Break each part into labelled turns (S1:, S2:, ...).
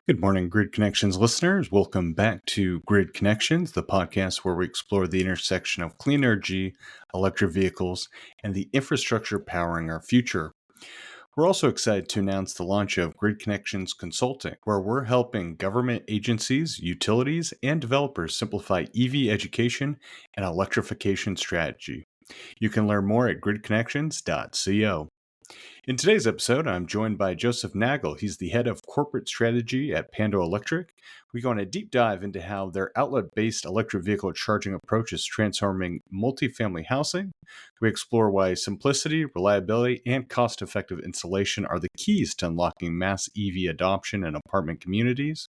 S1: Good morning, Grid Connections listeners. Welcome back to Grid Connections, the podcast where we explore the intersection of clean energy, electric vehicles, and the infrastructure powering our future. We're also excited to announce the launch of Grid Connections Consulting, where we're helping government agencies, utilities, and developers simplify EV education and electrification strategy. You can learn more at gridconnections.co. In today's episode, I'm joined by Joseph Nagel. He's the head of corporate strategy at Pando Electric. We go on a deep dive into how their outlet-based electric vehicle charging approach is transforming multifamily housing. We explore why simplicity, reliability, and cost-effective installation are the keys to unlocking mass EV adoption in apartment communities.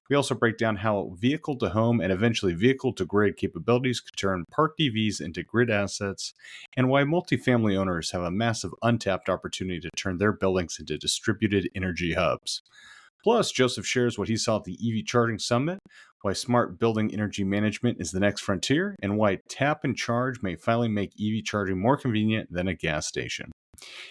S1: We also break down how vehicle-to-home and eventually vehicle-to-grid capabilities could turn parked EVs into grid assets, and why multifamily owners have a massive untapped opportunity to turn their buildings into distributed energy hubs. Plus, Joseph shares what he saw at the EV Charging Summit, why smart building energy management is the next frontier, and why tap and charge may finally make EV charging more convenient than a gas station.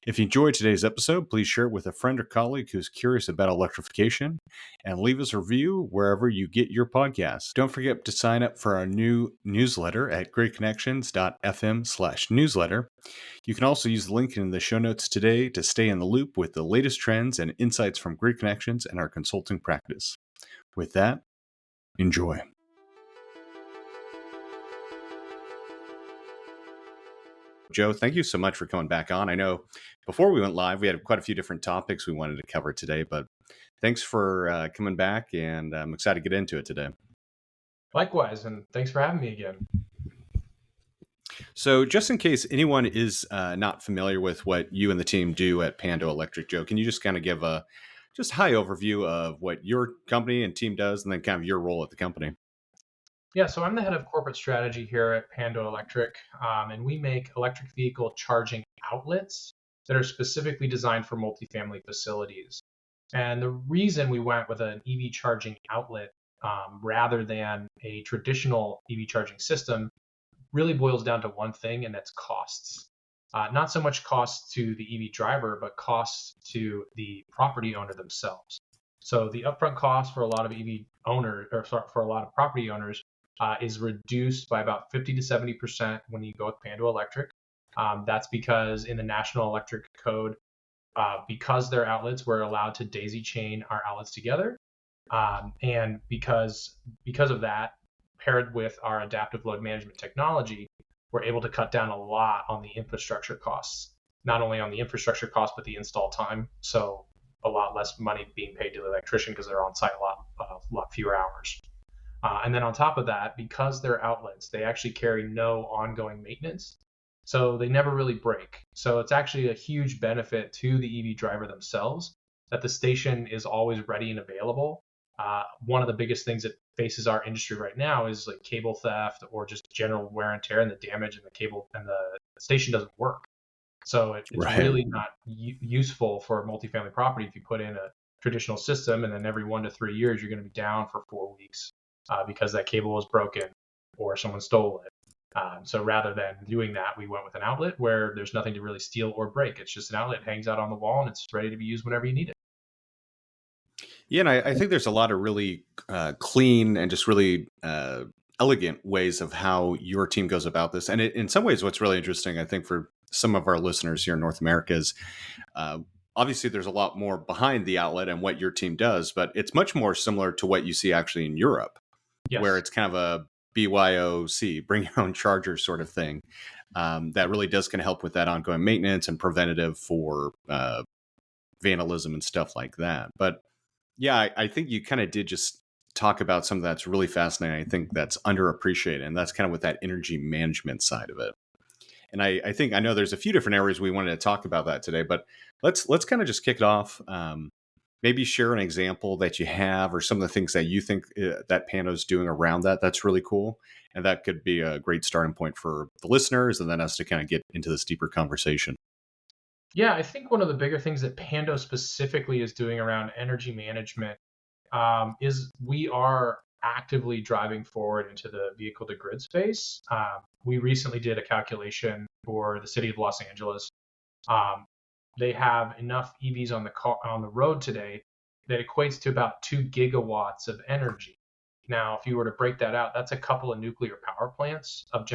S1: If you enjoyed today's episode, please share it with a friend or colleague who's curious about electrification, and leave us a review wherever you get your podcasts. Don't forget to sign up for our new newsletter at gridconnections.fm/newsletter. You can also use the link in the show notes today to stay in the loop with the latest trends and insights from Grid Connections and our consulting practice. With that, enjoy. Joe, thank you so much for coming back on. I know before we went live, we had quite a few different topics we wanted to cover today, but thanks for coming back, and I'm excited to get into it today.
S2: Likewise, and thanks for having me again.
S1: So just in case anyone is not familiar with what you and the team do at Pando Electric, Joe, can you just kind of give a just high overview of what your company and team does and then kind of your role at the company?
S2: Yeah, so I'm the head of corporate strategy here at Pando Electric, and we make electric vehicle charging outlets that are specifically designed for multifamily facilities. And the reason we went with an EV charging outlet rather than a traditional EV charging system really boils down to one thing, and that's costs. Not so much costs to the EV driver, but costs to the property owner themselves. So the upfront cost for a lot of EV owners, or sorry, for a lot of property owners, is reduced by about 50 to 70% when you go with Pando Electric. That's because in the National Electric Code, because they're outlets, we're allowed to daisy chain our outlets together. And because of that, paired with our adaptive load management technology, we're able to cut down a lot on the infrastructure costs. Not only on the infrastructure cost, but the install time. So a lot less money being paid to the electrician because they're on site a lot fewer hours. And then on top of that, because they're outlets, they actually carry no ongoing maintenance. So they never really break. So it's actually a huge benefit to the EV driver themselves that the station is always ready and available. One of the biggest things that faces our industry right now is like cable theft or just general wear and tear and the damage and the cable and the station doesn't work. So it's
S1: Right.
S2: really not useful for a multifamily property if you put in a traditional system and then every 1 to 3 years you're going to be down for 4 weeks because that cable was broken or someone stole it. So rather than doing that, we went with an outlet where there's nothing to really steal or break. It's just an outlet, it hangs out on the wall, and it's ready to be used whenever you need it.
S1: Yeah, and I think there's a lot of really clean and just really elegant ways of how your team goes about this. And in some ways, what's really interesting, I think, for some of our listeners here in North America is obviously there's a lot more behind the outlet and what your team does, but it's much more similar to what you see actually in Europe, where it's kind of a BYOC, bring your own charger sort of thing. That really does kind of help with that ongoing maintenance and preventative for vandalism and stuff like that. But yeah, I think you kind of did just talk about something that's really fascinating. I think that's underappreciated, and that's kind of with that energy management side of it. And I know there's a few different areas we wanted to talk about that today, but let's kind of just kick it off. Maybe share an example that you have or some of the things that you think that Pando's doing around that. That's really cool. And that could be a great starting point for the listeners and then us to kind of get into this deeper conversation.
S2: Yeah, I think one of the bigger things that Pando specifically is doing around energy management is we are actively driving forward into the vehicle to grid space. We recently did a calculation for the city of Los Angeles. They have enough EVs on the road today that equates to about 2 gigawatts of energy. Now, if you were to break that out, that's a couple of nuclear power plants of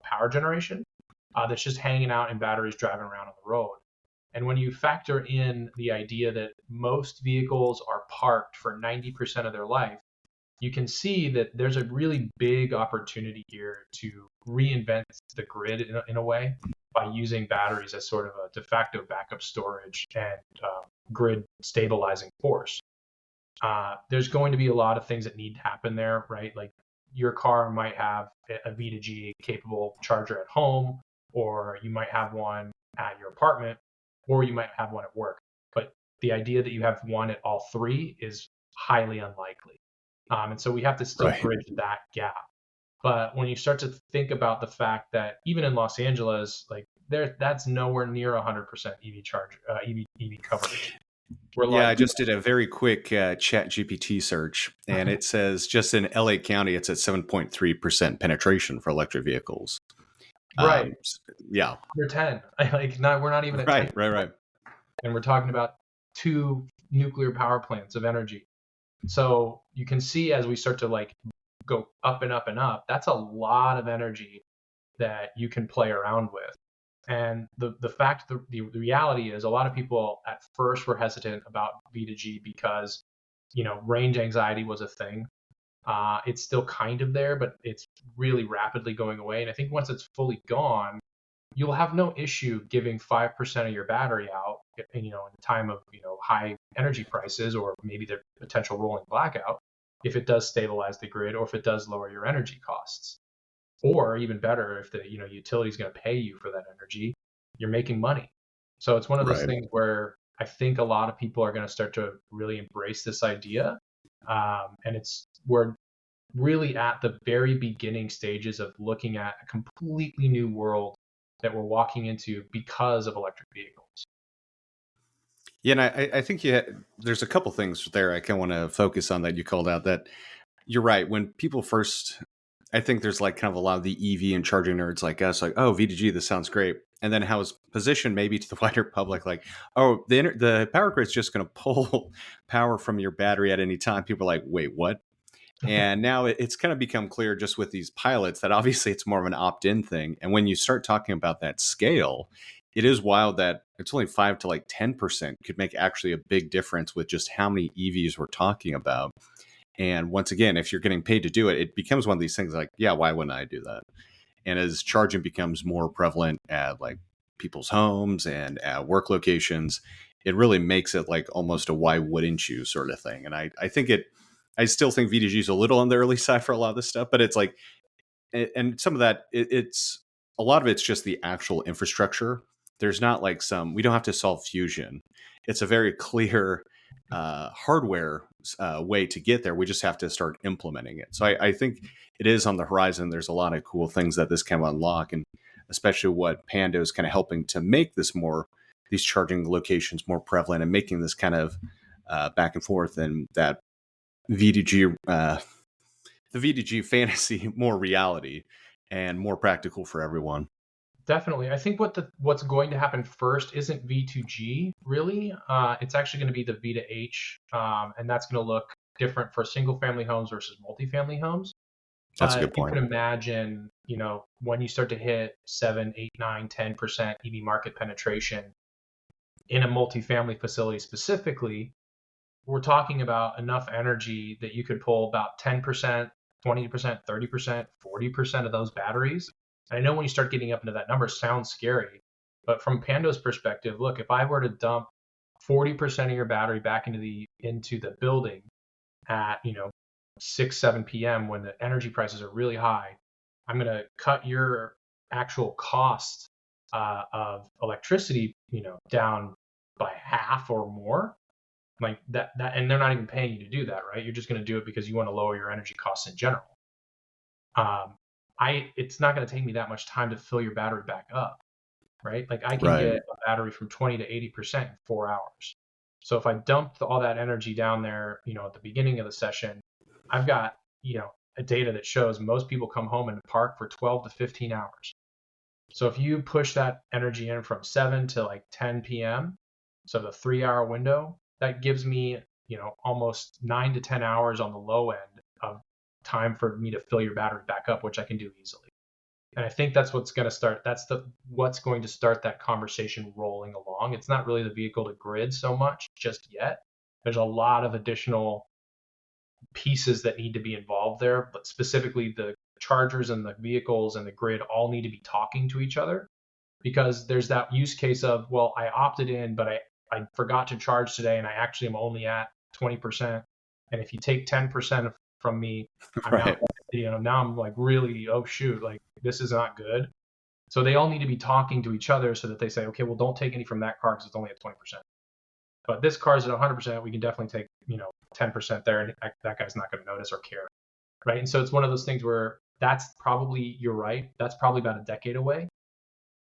S2: power generation that's just hanging out in batteries driving around on the road. And when you factor in the idea that most vehicles are parked for 90% of their life, you can see that there's a really big opportunity here to reinvent the grid in a way by using batteries as sort of a de facto backup storage and grid stabilizing force. There's going to be a lot of things that need to happen there, right? Like your car might have a V2G capable charger at home, or you might have one at your apartment, or you might have one at work. But the idea that you have one at all three is highly unlikely. And so we have to still
S1: Right.
S2: bridge that gap. But when you start to think about the fact that even in Los Angeles, like that's nowhere near 100% EV charge, EV coverage. We're
S1: Yeah,
S2: like,
S1: I just did a very quick chat GPT search, and it says just in LA County, it's at 7.3% penetration for electric vehicles.
S2: right,
S1: Yeah,
S2: under 10. Like, not we're not even at 10,
S1: right.
S2: and we're talking about 2 nuclear power plants of energy. So you can see as we start to like go up and up and up, that's a lot of energy that you can play around with. And the reality is a lot of people at first were hesitant about V2G because, range anxiety was a thing. It's still kind of there, but it's really rapidly going away. And I think once it's fully gone, you'll have no issue giving 5% of your battery out, in the time of, high energy prices, or maybe the potential rolling blackout, if it does stabilize the grid or if it does lower your energy costs. Or even better, if the, utility is going to pay you for that energy, you're making money. So it's one of those
S1: Right.
S2: things where I think a lot of people are going to start to really embrace this idea. And we're really at the very beginning stages of looking at a completely new world that we're walking into because of electric vehicles.
S1: Yeah, and I think there's a couple things there I kind of want to focus on that you called out. That you're right. When people first, I think there's like kind of a lot of the EV and charging nerds like us, like, oh, V2G, this sounds great. And then how it's positioned maybe to the wider public, like, oh, the power grid's just going to pull power from your battery at any time. People are like, wait, what? And now it's kind of become clear just with these pilots that obviously it's more of an opt-in thing. And when you start talking about that scale, it is wild that it's only 5 to like 10% could make actually a big difference with just how many EVs we're talking about. And once again, if you're getting paid to do it, it becomes one of these things like, yeah, why wouldn't I do that? And as charging becomes more prevalent at like people's homes and at work locations, it really makes it like almost a why wouldn't you sort of thing. And I think I still think V2G is a little on the early side for a lot of this stuff, but it's like, and some of that, it's a lot of it's just the actual infrastructure. There's not like we don't have to solve fusion. It's a very clear hardware way to get there. We just have to start implementing it. So I think it is on the horizon. There's a lot of cool things that this can unlock, and especially what Pando is kind of helping to make these charging locations more prevalent and making this kind of back and forth, and that VDG, the VDG fantasy more reality and more practical for everyone.
S2: Definitely. I think what's going to happen first isn't V2G really. It's actually going to be the V2H, and that's going to look different for single family homes versus multifamily homes.
S1: That's a
S2: But
S1: good
S2: you
S1: point.
S2: can imagine, when you start to hit 7, 8, 9, 10% EV market penetration in a multifamily facility specifically, we're talking about enough energy that you could pull about 10%, 20%, 30%, 40% of those batteries. And I know when you start getting up into that number, it sounds scary. But from Pando's perspective, look, if I were to dump 40% of your battery back into the building at 6, 7 p.m. when the energy prices are really high, I'm going to cut your actual cost of electricity down by half or more, like that, and they're not even paying you to do that, right? You're just going to do it because you want to lower your energy costs in general. It's not going to take me that much time to fill your battery back up, right? Like I can
S1: Right.
S2: get a battery from 20 to 80% in 4 hours. So if I dump all that energy down there, at the beginning of the session, I've got, a data that shows most people come home and park for 12 to 15 hours. So if you push that energy in from 7 to like 10 p.m., so the 3-hour window, that gives me, almost 9 to 10 hours on the low end of time for me to fill your battery back up, which I can do easily. And I think that's what's going to start. What's going to start that conversation rolling along. It's not really the vehicle to grid so much just yet. There's a lot of additional pieces that need to be involved there, but specifically the chargers and the vehicles and the grid all need to be talking to each other, because there's that use case of, well, I opted in, but I forgot to charge today and I actually am only at 20%. And if you take 10% from me, I'm now,
S1: Right.
S2: now I'm like, really, oh shoot, like this is not good. So they all need to be talking to each other so that they say, okay, well, don't take any from that car because it's only at 20%. But this car's at 100%. We can definitely take, 10% there, and that guy's not going to notice or care, right? And so it's one of those things where you're right. That's probably about a decade away.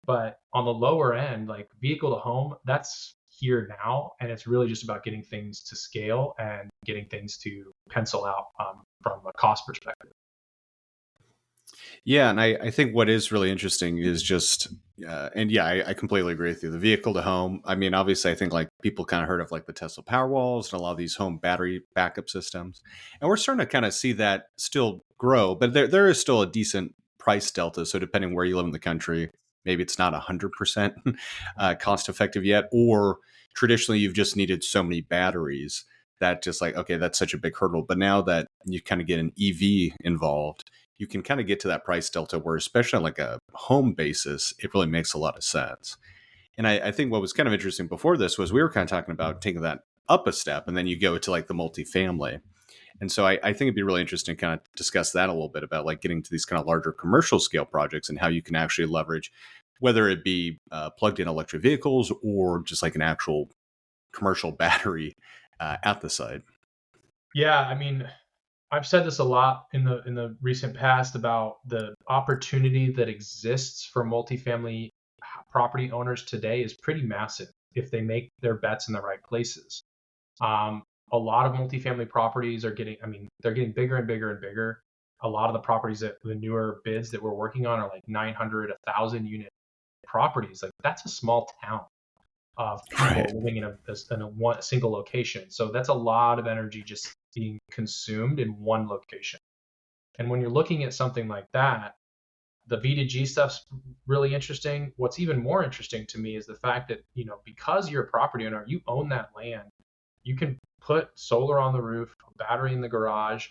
S2: But on the lower end, like vehicle to home, that's here now, and it's really just about getting things to scale and getting things to pencil out from a cost perspective.
S1: Yeah, and I think what is really interesting is just, and yeah, I completely agree with you. The vehicle to home. I mean, obviously, I think like people kind of heard of like the Tesla Powerwalls and a lot of these home battery backup systems, and we're starting to kind of see that still grow, but there is still a decent price delta. So depending where you live in the country, maybe it's not 100% cost effective yet, or traditionally you've just needed so many batteries that just like, okay, that's such a big hurdle. But now that you kind of get an EV involved, you can kind of get to that price delta where, especially on like a home basis, it really makes a lot of sense. And I think what was kind of interesting before this was we were kind of talking about taking that up a step, and then you go to like the multifamily. And so I think it'd be really interesting to kind of discuss that a little bit about like getting to these kind of larger commercial scale projects and how you can actually leverage, whether it be plugged in electric vehicles or just like an actual commercial battery at the site.
S2: Yeah, I mean, I've said this a lot in the recent past about the opportunity that exists for multifamily property owners today is pretty massive if they make their bets in the right places. A lot of multifamily properties are they're getting bigger and bigger and bigger. A lot of the properties that the newer bids that we're working on are like 900, 1,000 unit properties. Like that's a small town of people
S1: Right.
S2: living in a single location. So that's a lot of energy just being consumed in one location. And when you're looking at something like that, the V2G stuff's really interesting. What's even more interesting to me is the fact that, because you're a property owner, you own that land, you can put solar on the roof, a battery in the garage,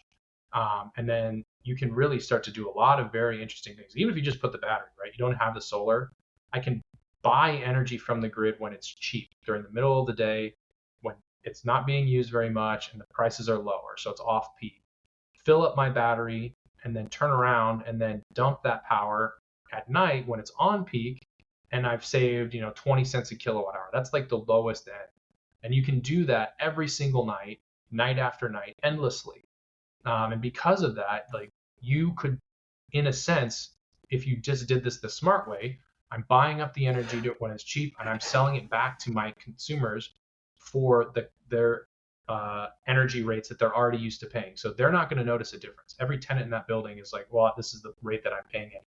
S2: and then you can really start to do a lot of very interesting things. Even if you just put the battery, right? You don't have the solar. I can buy energy from the grid when it's cheap during the middle of the day when it's not being used very much and the prices are lower, so it's off peak. Fill up my battery and then turn around and then dump that power at night when it's on peak, and I've saved 20 cents a kilowatt hour. That's like the lowest end, and you can do that every single night, night after night, endlessly. And because of that, like you could, in a sense, if you just did this the smart way, I'm buying up the energy when it's cheap and I'm selling it back to my consumers for their energy rates that they're already used to paying. So they're not going to notice a difference. Every tenant in that building is like, well, this is the rate that I'm paying it.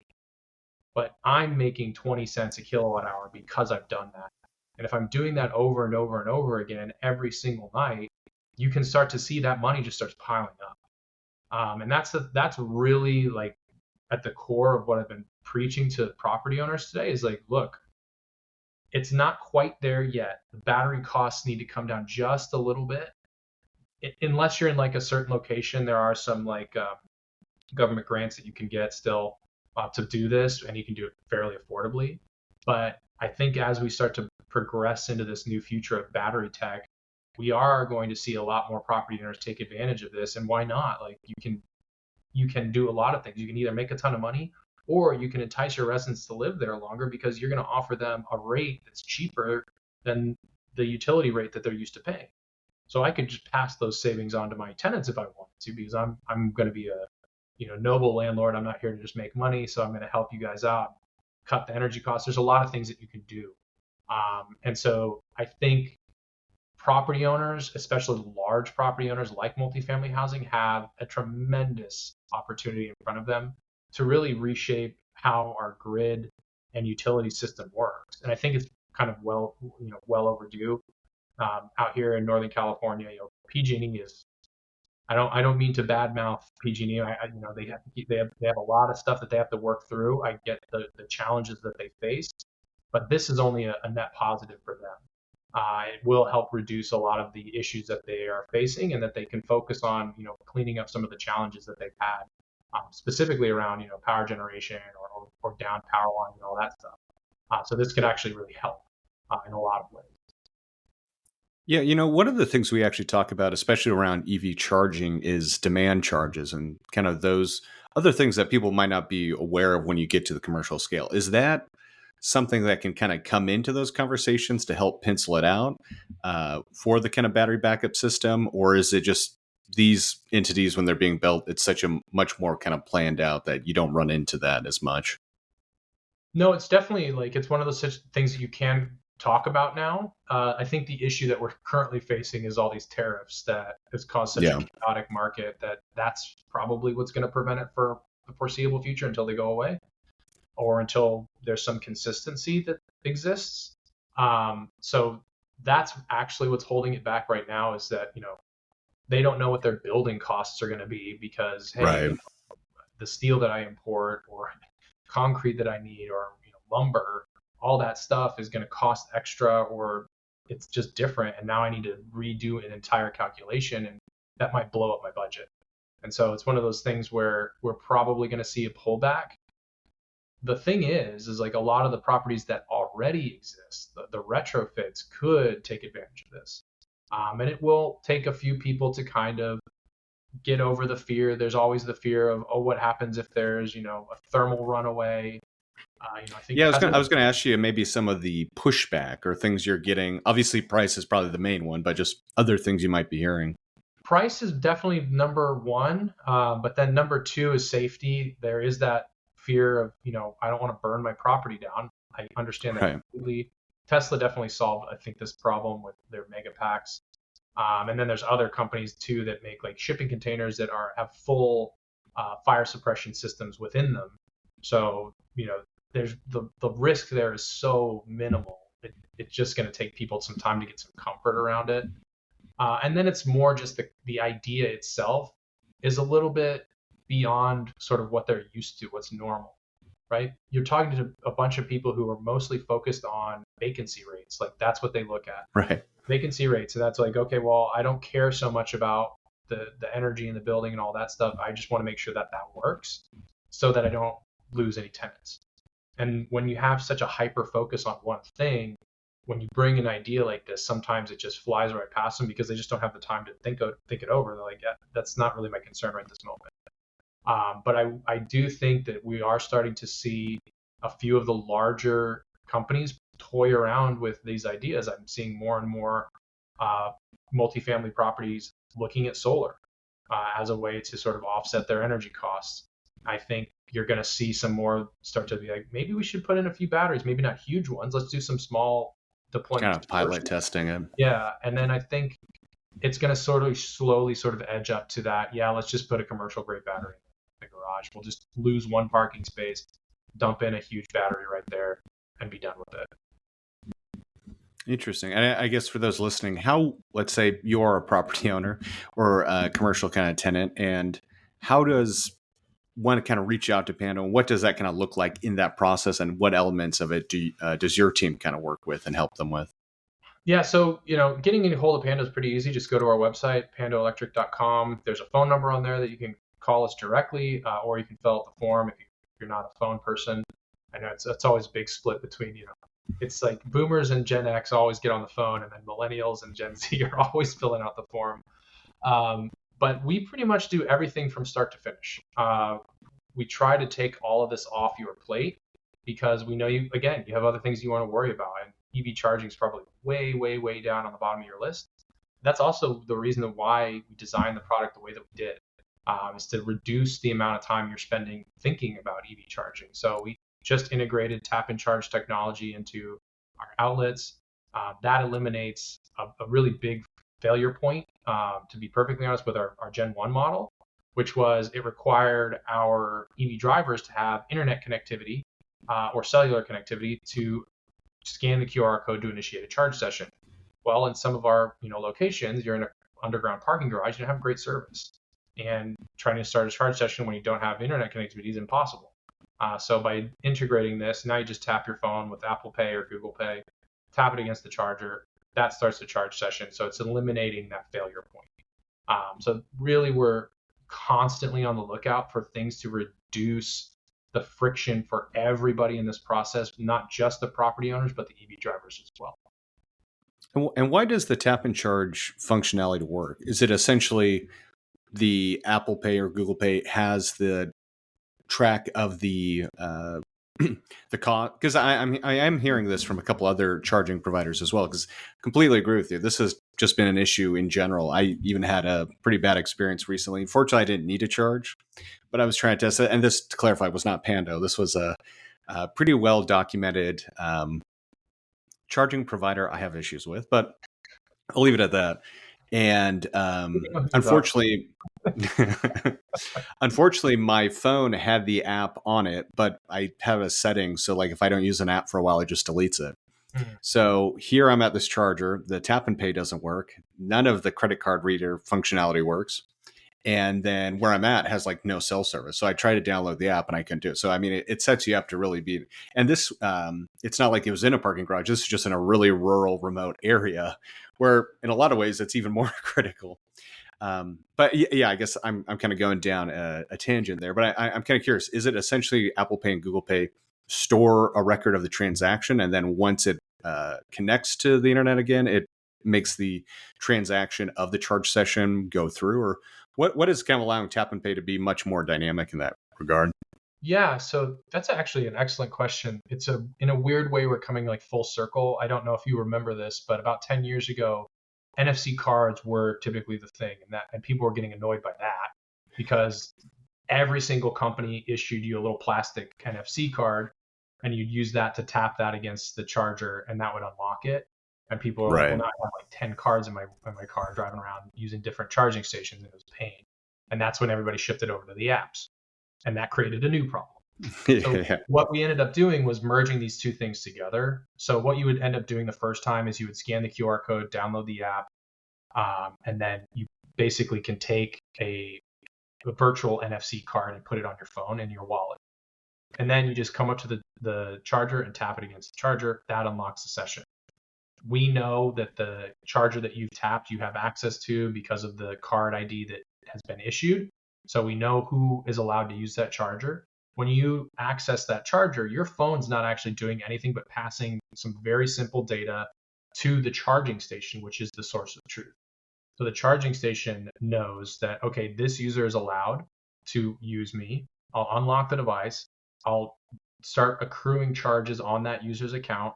S2: But I'm making 20 cents a kilowatt hour because I've done that. And if I'm doing that over and over and over again every single night, you can start to see that money just starts piling up. And that's really like at the core of what I've been preaching to property owners today is like, look, it's not quite there yet. The battery costs need to come down just a little bit. Unless you're in like a certain location, there are some like government grants that you can get still to do this, and you can do it fairly affordably. But I think as we start to progress into this new future of battery tech, we are going to see a lot more property owners take advantage of this. And why not? Like you can do a lot of things. You can either make a ton of money or you can entice your residents to live there longer because you're going to offer them a rate that's cheaper than the utility rate that they're used to paying. So I could just pass those savings on to my tenants if I wanted to, because I'm going to be a noble landlord. I'm not here to just make money, so I'm going to help you guys out, cut the energy costs. There's a lot of things that you can do, and so I think property owners, especially large property owners like multifamily housing, have a tremendous opportunity in front of them to really reshape how our grid and utility system works. And I think it's kind of well overdue. Out here in Northern California, PG&E is. I don't mean to badmouth PG&E. They have a lot of stuff that they have to work through. I get the challenges that they face, but this is only a net positive for them. It will help reduce a lot of the issues that they are facing, and that they can focus on cleaning up some of the challenges that they've had, specifically around power generation or down power lines and all that stuff. So this could actually really help in a lot of ways.
S1: Yeah, one of the things we actually talk about, especially around EV charging, is demand charges and kind of those other things that people might not be aware of when you get to the commercial scale. Is that something that can kind of come into those conversations to help pencil it out for the kind of battery backup system? Or is it just these entities, when they're being built, it's such a much more kind of planned out that you don't run into that as much?
S2: No, it's definitely like it's one of those such things that you can talk about now. I think the issue that we're currently facing is all these tariffs that has caused such a
S1: Yeah.
S2: chaotic market that's probably what's going to prevent it for the foreseeable future until they go away, or until there's some consistency that exists. So that's actually what's holding it back right now, is that they don't know what their building costs are going to be, because hey,
S1: Right.
S2: the steel that I import or concrete that I need, or lumber, all that stuff is going to cost extra, or it's just different, and now I need to redo an entire calculation, and that might blow up my budget. And so it's one of those things where we're probably going to see a pullback. The thing is like a lot of the properties that already exist, the retrofits could take advantage of this. And it will take a few people to kind of get over the fear. There's always the fear of, oh, what happens if there's a thermal runaway. I think
S1: Yeah,
S2: Tesla.
S1: I was gonna ask you maybe some of the pushback or things you're getting. Obviously, price is probably the main one, but just other things you might be hearing.
S2: Price is definitely number one, but then number two is safety. There is that fear of, I don't want to burn my property down. I understand that
S1: Right.
S2: completely. Tesla definitely solved, I think, this problem with their mega packs. And then there's other companies too that make like shipping containers that have full fire suppression systems within them. So there's the risk there is so minimal. It's just going to take people some time to get some comfort around it. And then it's more just the idea itself is a little bit beyond sort of what they're used to, what's normal, right? You're talking to a bunch of people who are mostly focused on vacancy rates. Like that's what they look at,
S1: Right.
S2: vacancy rates. And that's like, okay, well, I don't care so much about the energy in the building and all that stuff. I just want to make sure that works so that I don't lose any tenants. And when you have such a hyper focus on one thing, when you bring an idea like this, sometimes it just flies right past them because they just don't have the time to think it over. They're like, yeah, that's not really my concern right this moment. But I do think that we are starting to see a few of the larger companies toy around with these ideas. I'm seeing more and more multifamily properties looking at solar as a way to sort of offset their energy costs. I think you're going to see some more start to be like, maybe we should put in a few batteries, maybe not huge ones. Let's do some small
S1: Kind
S2: deployments
S1: of
S2: first.
S1: pilot testing it.
S2: Yeah. And then I think it's going to sort of slowly sort of edge up to that. Yeah, let's just put a commercial grade battery in the garage. We'll just lose one parking space, dump in a huge battery right there, and be done with it.
S1: Interesting. And I guess for those listening, how, let's say you're a property owner or a commercial kind of tenant, and how does one kind of reach out to Pando? And what does that kind of look like in that process? And what elements of it does your team kind of work with and help them with?
S2: Yeah, so getting a hold of Pando is pretty easy. Just go to our website, pandoelectric.com. There's a phone number on there that you can call us directly, or you can fill out the form if you're not a phone person. I know it's always a big split between it's like boomers and Gen X always get on the phone, and then millennials and Gen Z are always filling out the form. But we pretty much do everything from start to finish. We try to take all of this off your plate because we know you have other things you want to worry about, and EV charging is probably way, way, way down on the bottom of your list. That's also the reason why we designed the product the way that we did, is to reduce the amount of time you're spending thinking about EV charging. So we just integrated tap and charge technology into our outlets. That eliminates a really big failure point, to be perfectly honest, with our Gen 1 model, which was it required our EV drivers to have internet connectivity or cellular connectivity to scan the QR code to initiate a charge session. Well, in some of our locations, you're in an underground parking garage, you don't have great service, and trying to start a charge session when you don't have internet connectivity is impossible. So by integrating this, now you just tap your phone with Apple Pay or Google Pay, tap it against the charger, that starts the charge session. So it's eliminating that failure point. So really, we're constantly on the lookout for things to reduce the friction for everybody in this process, not just the property owners, but the EV drivers as well.
S1: And why does the tap and charge functionality work? Is it essentially the Apple Pay or Google Pay has the track of the the cost? Because I am hearing this from a couple other charging providers as well. Because completely agree with you. This has just been an issue in general. I even had a pretty bad experience recently. Fortunately, I didn't need to charge, but I was trying to test it. And this, to clarify, was not Pando. This was a pretty well documented charging provider I have issues with, but I'll leave it at that. And unfortunately, unfortunately, my phone had the app on it, but I have a setting. So like if I don't use an app for a while, it just deletes it. Mm-hmm. So here I'm at this charger. The tap and pay doesn't work. None of the credit card reader functionality works. And then where I'm at has like no cell service. So I tried to download the app and I couldn't do it. So, I mean, it sets you up to really be, and this, it's not like it was in a parking garage. This is just in a really rural, remote area where in a lot of ways it's even more critical. But yeah, I guess I'm kind of going down a tangent there, but I'm kind of curious. Is it essentially Apple Pay and Google Pay store a record of the transaction? And then once it connects to the internet again, it makes the transaction of the charge session go through? Or what is kind of allowing tap and pay to be much more dynamic in that regard?
S2: Yeah, so that's actually an excellent question. It's in a weird way, we're coming like full circle. I don't know if you remember this, but about 10 years ago, NFC cards were typically the thing, and people were getting annoyed by that because every single company issued you a little plastic NFC card, and you'd use that to tap that against the charger, and that would unlock it. And people were like, well, now I have like 10 cards in my car driving around using different charging stations, and it was pain. And that's when everybody shifted over to the apps, and that created a new problem. So what we ended up doing was merging these two things together. So what you would end up doing the first time is you would scan the QR code, download the app, and then you basically can take a virtual NFC card and put it on your phone in your wallet. And then you just come up to the charger and tap it against the charger. That unlocks the session. We know that the charger that you've tapped, you have access to because of the card ID that has been issued. So we know who is allowed to use that charger. When you access that charger, your phone's not actually doing anything but passing some very simple data to the charging station, which is the source of truth. So the charging station knows that, okay, this user is allowed to use me. I'll unlock the device. I'll start accruing charges on that user's account,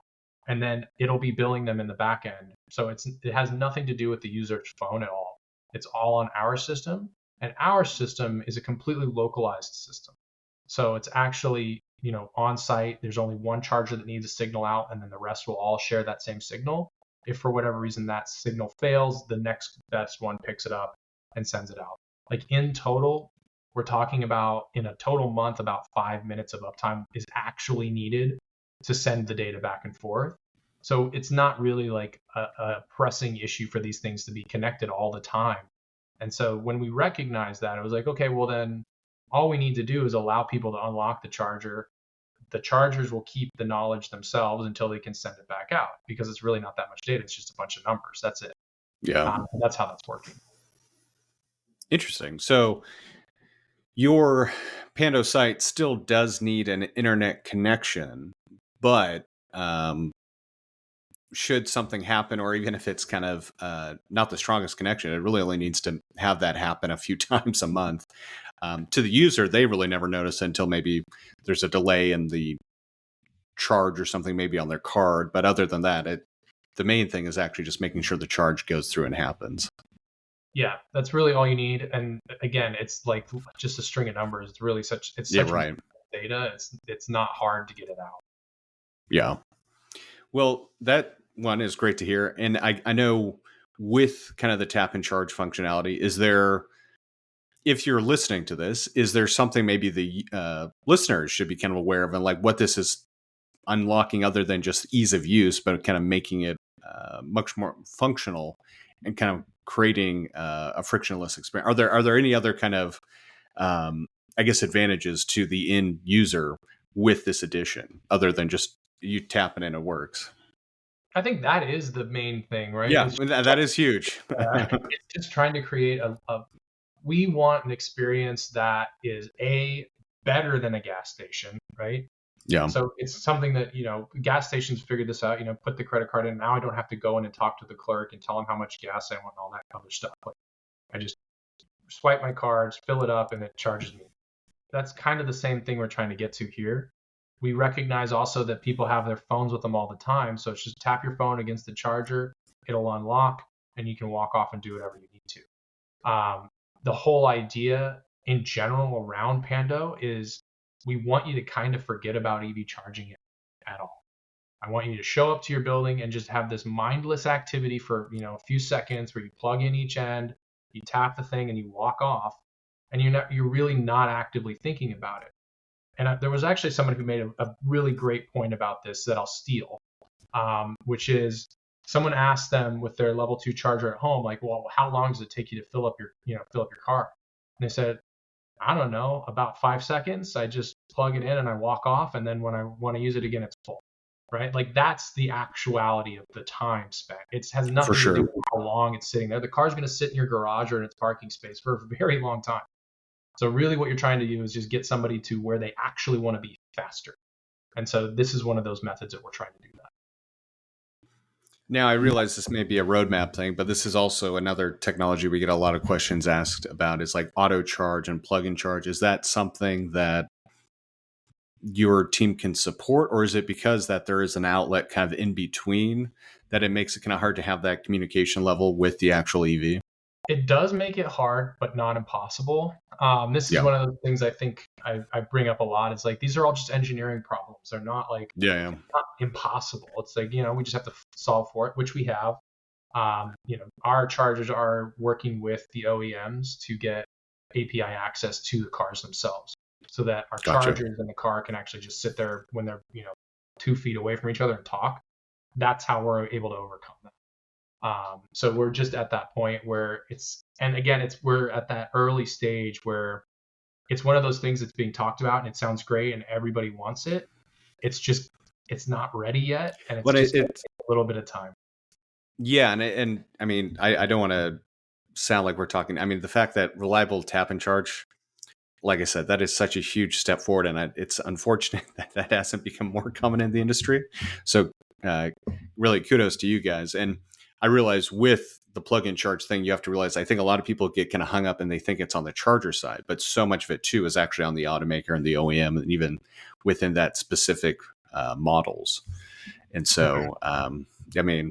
S2: and then it'll be billing them in the back end. So it has nothing to do with the user's phone at all. It's all on our system, and our system is a completely localized system. So it's actually, on site, there's only one charger that needs a signal out, and then the rest will all share that same signal. If for whatever reason that signal fails, the next best one picks it up and sends it out. Like in total, we're talking about in a total month, about 5 minutes of uptime is actually needed to send the data back and forth. So it's not really like a pressing issue for these things to be connected all the time. And so when we recognized that, it was like, okay, well then all we need to do is allow people to unlock the charger. The chargers will keep the knowledge themselves until they can send it back out, because it's really not that much data. It's just a bunch of numbers. That's it.
S1: Yeah.
S2: And that's how that's working.
S1: Interesting. So your Pando site still does need an internet connection, but should something happen, or even if it's kind of not the strongest connection, it really only needs to have that happen a few times a month. To the user, they really never notice until maybe there's a delay in the charge or something maybe on their card. But other than that, the main thing is actually just making sure the charge goes through and happens.
S2: Yeah, that's really all you need. And again, it's like just a string of numbers. It's really such
S1: right.
S2: Data. It's not hard to get it out.
S1: Yeah. Well, that one is great to hear. And I know with kind of the tap and charge functionality, is there, if you're listening to this, is there something maybe the listeners should be kind of aware of, and like what this is unlocking other than just ease of use, but kind of making it much more functional and kind of creating a frictionless experience. Are there any other kind of I guess advantages to the end user with this addition other than just you tap it and it works?
S2: I think that is the main thing, right?
S1: Yeah, that is huge.
S2: It's just trying to create we want an experience that is better than a gas station, right?
S1: Yeah,
S2: So it's something that, gas stations figured this out, put the credit card in. Now I don't have to go in and talk to the clerk and tell him how much gas I want and all that other stuff. Like, I just swipe my cards, fill it up, and it charges me. That's kind of the same thing we're trying to get to here. We recognize also that people have their phones with them all the time. So it's just tap your phone against the charger, it'll unlock, and you can walk off and do whatever you need to. The whole idea in general around Pando is we want you to kind of forget about EV charging at all. I want you to show up to your building and just have this mindless activity for a few seconds where you plug in each end, you tap the thing, and you walk off, and you're really not actively thinking about it. And there was actually someone who made a really great point about this that I'll steal, which is someone asked them with their level 2 charger at home, like, well, how long does it take you to fill up your car? And they said, I don't know, about 5 seconds. I just plug it in and I walk off. And then when I want to use it again, it's full, right? Like that's the actuality of the time spent. It has nothing to do with how long it's sitting there. The car's going to sit in your garage or in its parking space for a very long time. So really what you're trying to do is just get somebody to where they actually want to be faster. And so this is one of those methods that we're trying to do that.
S1: Now, I realize this may be a roadmap thing, but this is also another technology we get a lot of questions asked about is like auto charge and plug-in charge. Is that something that your team can support, or is it because that there is an outlet kind of in between that it makes it kind of hard to have that communication level with the actual EV?
S2: It does make it hard, but not impossible. This is one of the things I think I bring up a lot. It's like, these are all just engineering problems. They're not like not impossible. It's like, we just have to solve for it, which we have. Our chargers are working with the OEMs to get API access to the cars themselves so that our chargers in the car can actually just sit there when they're, 2 feet away from each other and talk. That's how we're able to overcome that. So we're just at that point where we're at that early stage where it's one of those things that's being talked about and it sounds great and everybody wants it. It's not ready yet. And it's a little bit of time.
S1: Yeah. And I mean, I don't want to sound like we're talking, I mean, the fact that reliable tap and charge, like I said, that is such a huge step forward. And it's unfortunate that hasn't become more common in the industry. So really kudos to you guys. And I realize with the plug-in charge thing, you have to realize, I think a lot of people get kind of hung up and they think it's on the charger side, but so much of it too is actually on the automaker and the OEM and even within that specific models. And so, I mean,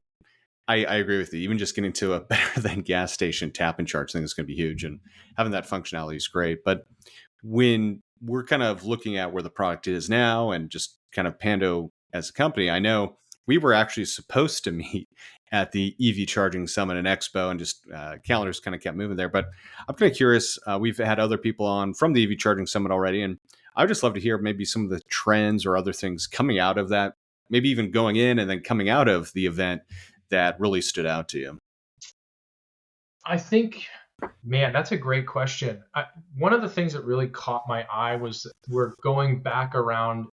S1: I agree with you. Even just getting to a better than gas station tap and charge thing is going to be huge, and having that functionality is great. But when we're kind of looking at where the product is now and just kind of Pando as a company, I know we were actually supposed to meet at the EV Charging Summit and Expo, and just calendars kind of kept moving there. But I'm kind of curious. We've had other people on from the EV Charging Summit already, and I would just love to hear maybe some of the trends or other things coming out of that, maybe even going in and then coming out of the event that really stood out to you.
S2: I think, man, that's a great question. One of the things that really caught my eye was we're going back around.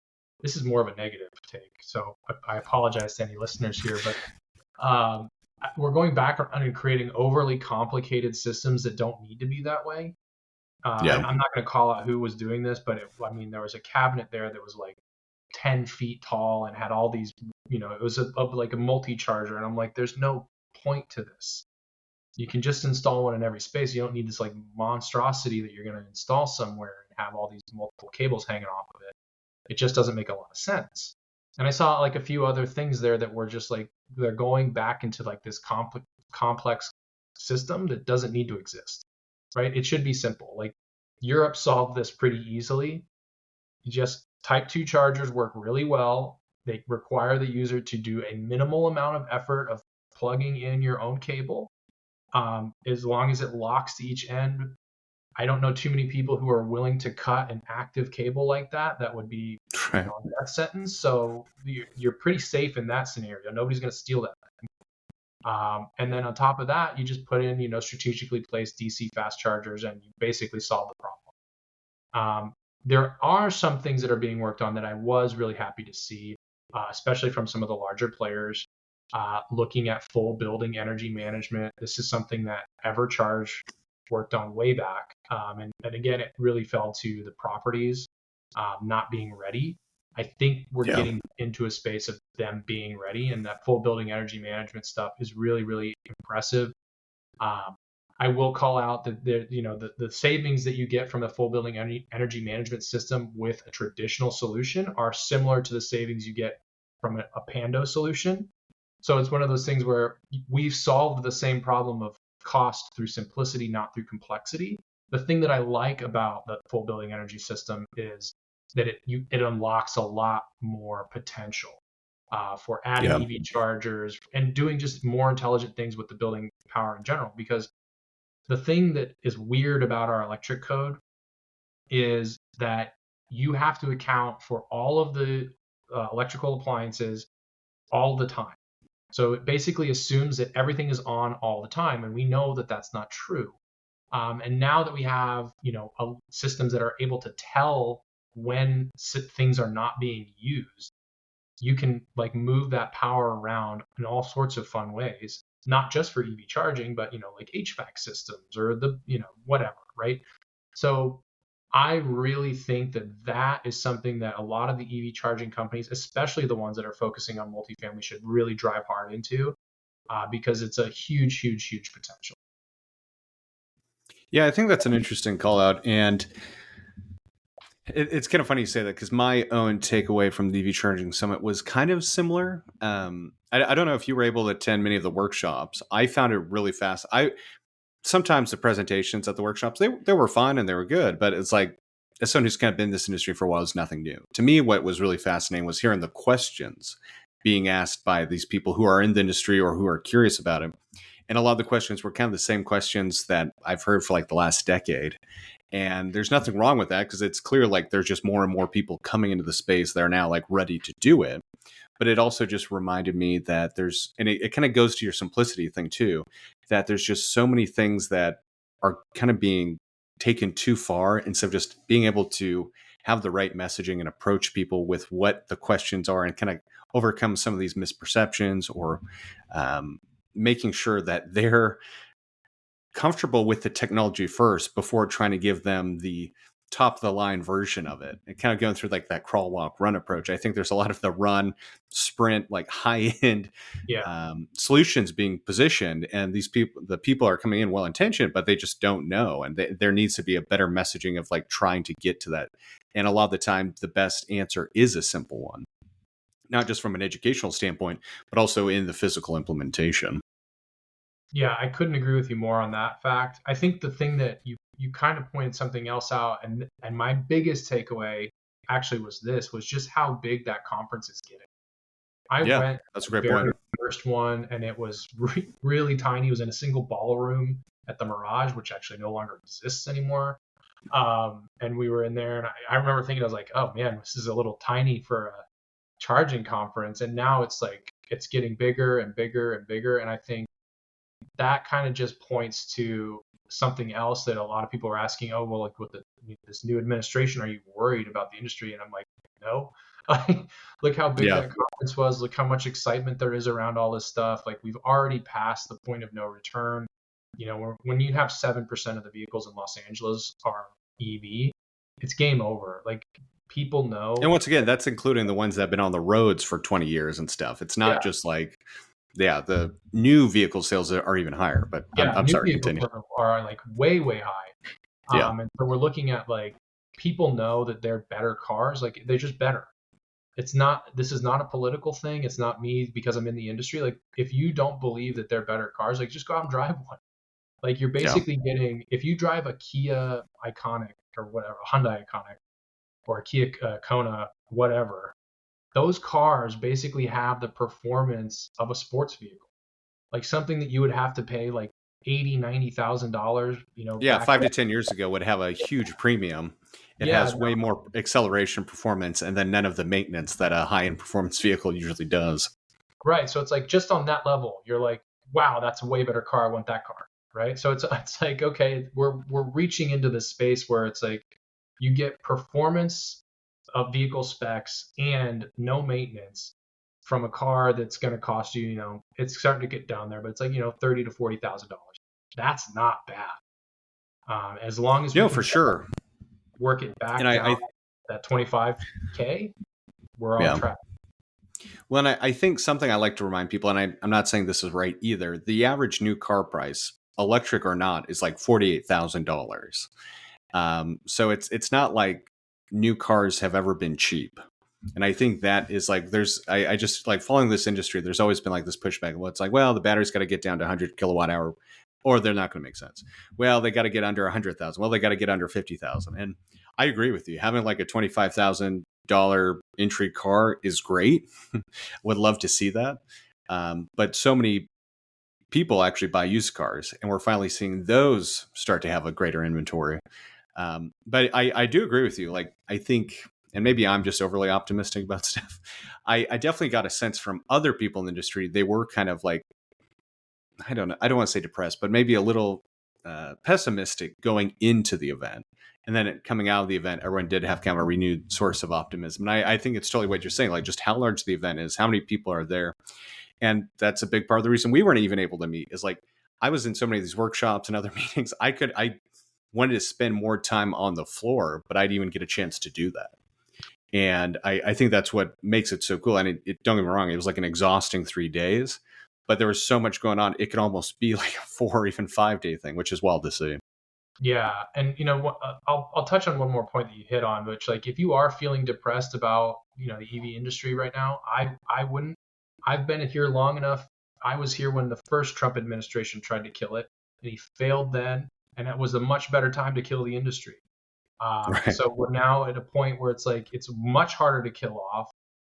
S2: This is more of a negative take, so I apologize to any listeners here, but we're going back around and creating overly complicated systems that don't need to be that way. I'm not going to call out who was doing this, but there was a cabinet there that was like 10 feet tall and had all these, it was like a multi-charger. And I'm like, there's no point to this. You can just install one in every space. You don't need this like monstrosity that you're going to install somewhere and have all these multiple cables hanging off of it. It just doesn't make a lot of sense. And I saw like a few other things there that were just like, they're going back into like this complex system that doesn't need to exist, right? It should be simple. Like Europe solved this pretty easily. Just type 2 chargers work really well. They require the user to do a minimal amount of effort of plugging in your own cable. As long as it locks to each end, I don't know too many people who are willing to cut an active cable like that. That would be a death sentence. So you're pretty safe in that scenario. Nobody's going to steal that. And then on top of that, you just put in, strategically placed DC fast chargers, and you basically solve the problem. There are some things that are being worked on that I was really happy to see, especially from some of the larger players, looking at full building energy management. This is something that EverCharge worked on way back. And again, it really fell to the properties not being ready. I think we're
S1: Yeah.
S2: getting into a space of them being ready, and that full building energy management stuff is really, really impressive. Um, I will call out that the savings that you get from a full building energy management system with a traditional solution are similar to the savings you get from a Pando solution. So it's one of those things where we've solved the same problem of cost through simplicity, not through complexity. The thing that I like about the full building energy system is that it unlocks a lot more potential for adding
S1: Yeah.
S2: EV chargers and doing just more intelligent things with the building power in general. Because the thing that is weird about our electric code is that you have to account for all of the electrical appliances all the time. So it basically assumes that everything is on all the time, and we know that that's not true. And now that we have, systems that are able to tell when things are not being used, you can like move that power around in all sorts of fun ways, not just for EV charging, but like HVAC systems or whatever, right? So I really think that that is something that a lot of the EV charging companies, especially the ones that are focusing on multifamily, should really drive hard into because it's a huge, huge, huge potential.
S1: Yeah, I think that's an interesting call out. And it's kind of funny you say that because my own takeaway from the EV Charging Summit was kind of similar. I don't know if you were able to attend many of the workshops. I found it really fast. I sometimes the presentations at the workshops they were fun and they were good, but it's like as someone who's kind of been in this industry for a while, it's nothing new to me. What was really fascinating was hearing the questions being asked by these people who are in the industry or who are curious about it. And a lot of the questions were kind of the same questions that I've heard for like the last decade. And there's nothing wrong with that because it's clear like there's just more and more people coming into the space that are now like ready to do it. But it also just reminded me that and it kind of goes to your simplicity thing too, that there's just so many things that are kind of being taken too far instead of just being able to have the right messaging and approach people with what the questions are and kind of overcome some of these misperceptions or making sure that they're comfortable with the technology first before trying to give them the top of the line version of it and kind of going through like that crawl walk run approach. I think there's a lot of the run sprint like high end
S2: Yeah.
S1: solutions being positioned, and the people are coming in well intentioned but they just don't know, and there needs to be a better messaging of like trying to get to that. And a lot of the time the best answer is a simple one, not just from an educational standpoint but also in the physical implementation.
S2: Yeah, I couldn't agree with you more on that fact. I think the thing that you kind of pointed something else out, and my biggest takeaway actually was just how big that conference is getting. I
S1: Yeah,
S2: went
S1: that's a
S2: the
S1: great
S2: very
S1: point.
S2: first one, and it was really tiny. It was in a single ballroom at the Mirage, which actually no longer exists anymore. And we were in there, and I remember thinking, I was like, oh man, this is a little tiny for a charging conference. And now it's like it's getting bigger and bigger and bigger. And I think that kind of just points to something else that a lot of people are asking. Oh, well, like with this new administration, are you worried about the industry? And I'm like, no. Look how big
S1: Yeah.
S2: that conference was. Look how much excitement there is around all this stuff. Like we've already passed the point of no return. When you have 7% of the vehicles in Los Angeles are EV, it's game over. Like people
S1: And
S2: know.
S1: once again, that's including the ones that have been on the roads for 20 years and stuff. It's not
S2: Yeah,
S1: just like, yeah, the new vehicle sales are even higher, but
S2: yeah.
S1: I'm
S2: New
S1: sorry,
S2: vehicles
S1: continue.
S2: are like way, way high.
S1: Yeah.
S2: And so we're looking at like people know that they're better cars. Like they're just better. This is not a political thing. It's not me because I'm in the industry. Like if you don't believe that they're better cars, like just go out and drive one. Like you're
S1: Yeah.
S2: basically getting, if you drive a Kia Iconic or whatever, a Hyundai Iconic or a Kia Kona, whatever, those cars basically have the performance of a sports vehicle, like something that you would have to pay like 80, $90,000,
S1: Yeah.
S2: back
S1: 5 to 10 years ago would have a huge premium. It
S2: yeah,
S1: has way more acceleration performance and then none of the maintenance that a high end performance vehicle usually does.
S2: right. So it's like just on that level, you're like, wow, that's a way better car. I want that car, right? So it's like, okay, we're reaching into this space where it's like you get performance of vehicle specs and no maintenance from a car that's going to cost you, it's starting to get down there, but it's like, $30 to $40,000. That's not bad. As long as we
S1: No,
S2: can
S1: for sure.
S2: work it
S1: And
S2: back down
S1: I
S2: that 25K, we're on
S1: yeah.
S2: track.
S1: Well, and I think something I like to remind people, and I'm not saying this is right either. The average new car price, electric or not, is like $48,000. So it's not like new cars have ever been cheap. And I think that is like, I just like following this industry, there's always been like this pushback. Well, it's like, well, the battery's got to get down to 100 kilowatt hour or they're not going to make sense. Well, they got to get under 100,000. Well, they got to get under 50,000. And I agree with you. Having like a $25,000 entry car is great. Would love to see that. But so many people actually buy used cars, and we're finally seeing those start to have a greater inventory. But I do agree with you. Like, I think, and maybe I'm just overly optimistic about stuff. I definitely got a sense from other people in the industry. They were kind of like, I don't know. I don't want to say depressed, but maybe a little pessimistic going into the event. And then coming out of the event, everyone did have kind of a renewed source of optimism. And I think it's totally what you're saying, like just how large the event is, how many people are there. And that's a big part of the reason we weren't even able to meet is like, I was in so many of these workshops and other meetings. I wanted to spend more time on the floor, but I'd even get a chance to do that. And I think that's what makes it so cool. And don't get me wrong, it was like an exhausting 3 days, but there was so much going on. It could almost be like a 4 or even 5 day thing, which is wild to see.
S2: Yeah, and I'll touch on one more point that you hit on, which like if you are feeling depressed about the EV industry right now, I wouldn't. I've been here long enough. I was here when the first Trump administration tried to kill it, and he failed then, and it was a much better time to kill the industry.
S1: Right.
S2: So we're now at a point where it's like it's much harder to kill off.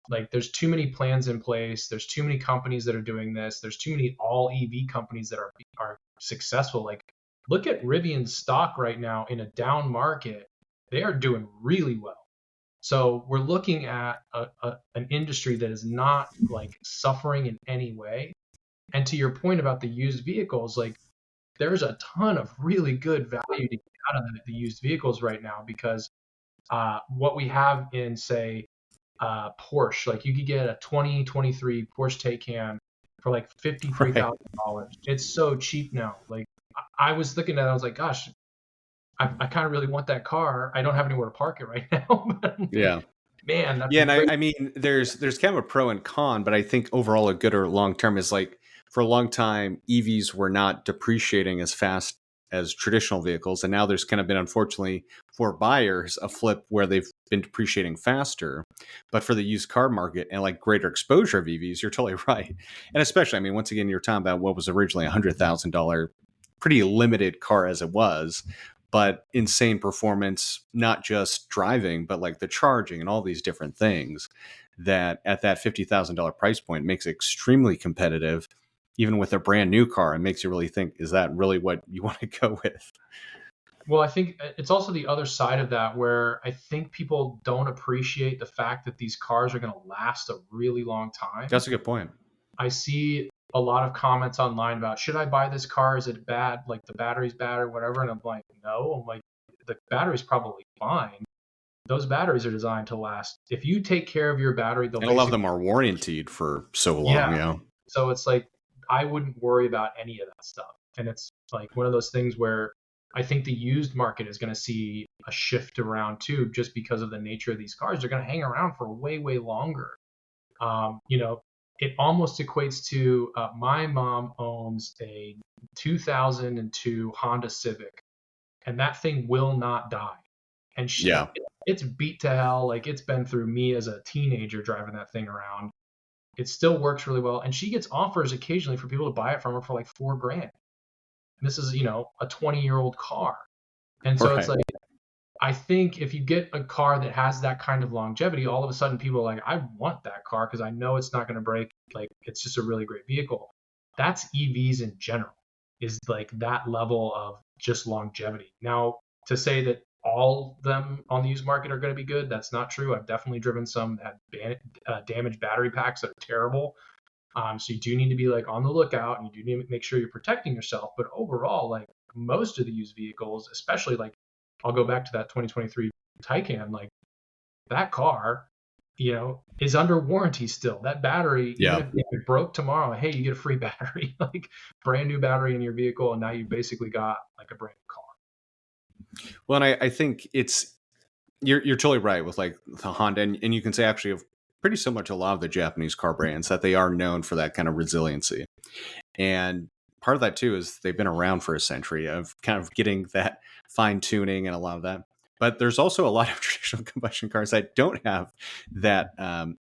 S2: Like there's too many plans in place. There's too many companies that are doing this. There's too many all EV companies that are successful. Like look at Rivian's stock right now in a down market. They are doing really well. So we're looking at an industry that is not like suffering in any way. And to your point about the used vehicles, like there's a ton of really good value to get out of the used vehicles right now because what we have in say Porsche, like you could get a 2023 Porsche Taycan for like
S1: Right.
S2: $53,000. It's so cheap now. Like I was looking at it, I was like, gosh, I kind of really want that car. I don't have anywhere to park it right now. But I'm like,
S1: Yeah.
S2: man, that'd
S1: Yeah,
S2: be
S1: and
S2: great.
S1: I mean, there's kind of a pro and con, but I think overall a good or long term is like for a long time EVs were not depreciating as fast as traditional vehicles, and now there's kind of been unfortunately for buyers a flip where they've been depreciating faster. But for the used car market and like greater exposure of EVs, you're totally right. And especially, I mean, once again, you're talking about what was originally $100,000, pretty limited car as it was, but insane performance, not just driving, but like the charging and all these different things that at that $50,000 price point makes it extremely competitive, even with a brand new car. It makes you really think, is that really what you want to go with?
S2: Well, I think it's also the other side of that where I think people don't appreciate the fact that these cars are going to last a really long time.
S1: That's a good point.
S2: I see a lot of comments online about should I buy this car? Is it bad? Like the battery's bad or whatever. And I'm like, no. I'm like, the battery's probably fine. Those batteries are designed to last. If you take care of your battery, they'll
S1: And a lot of
S2: basically,
S1: them are warranted for so long.
S2: yeah.
S1: Yeah.
S2: So it's like, I wouldn't worry about any of that stuff. And it's like one of those things where I think the used market is going to see a shift around too, just because of the nature of these cars. They're going to hang around for way, way longer. Um, you know, it almost equates to my mom owns a 2002 Honda Civic, and that thing will not die. And
S1: Yeah.
S2: it's beat to hell. Like it's been through me as a teenager driving that thing around. It still works really well, and she gets offers occasionally for people to buy it from her for like 4 grand. And this is a 20-year-old car, and so it's
S1: Right.
S2: like I think if you get a car that has that kind of longevity, all of a sudden people are like, I want that car because I know it's not going to break. Like it's just a really great vehicle. That's EVs in general, is like that level of just longevity. Now, to say that all of them on the used market are going to be good, that's not true. I've definitely driven some that had damaged battery packs that are terrible. So you do need to be like on the lookout, and you do need to make sure you're protecting yourself. But overall, like most of the used vehicles, especially like I'll go back to that 2023 Taycan, like that car, is under warranty still. That battery, even
S1: Yeah.
S2: if it broke tomorrow, hey, you get a free battery, like brand new battery in your vehicle, and now you basically got like a brand new car.
S1: Well, and I think you're totally right with like the Honda, and you can say actually of pretty similar to a lot of the Japanese car brands that they are known for that kind of resiliency. And part of that too is they've been around for a century of kind of getting that fine tuning and a lot of that. But there's also a lot of traditional combustion cars that don't have that kind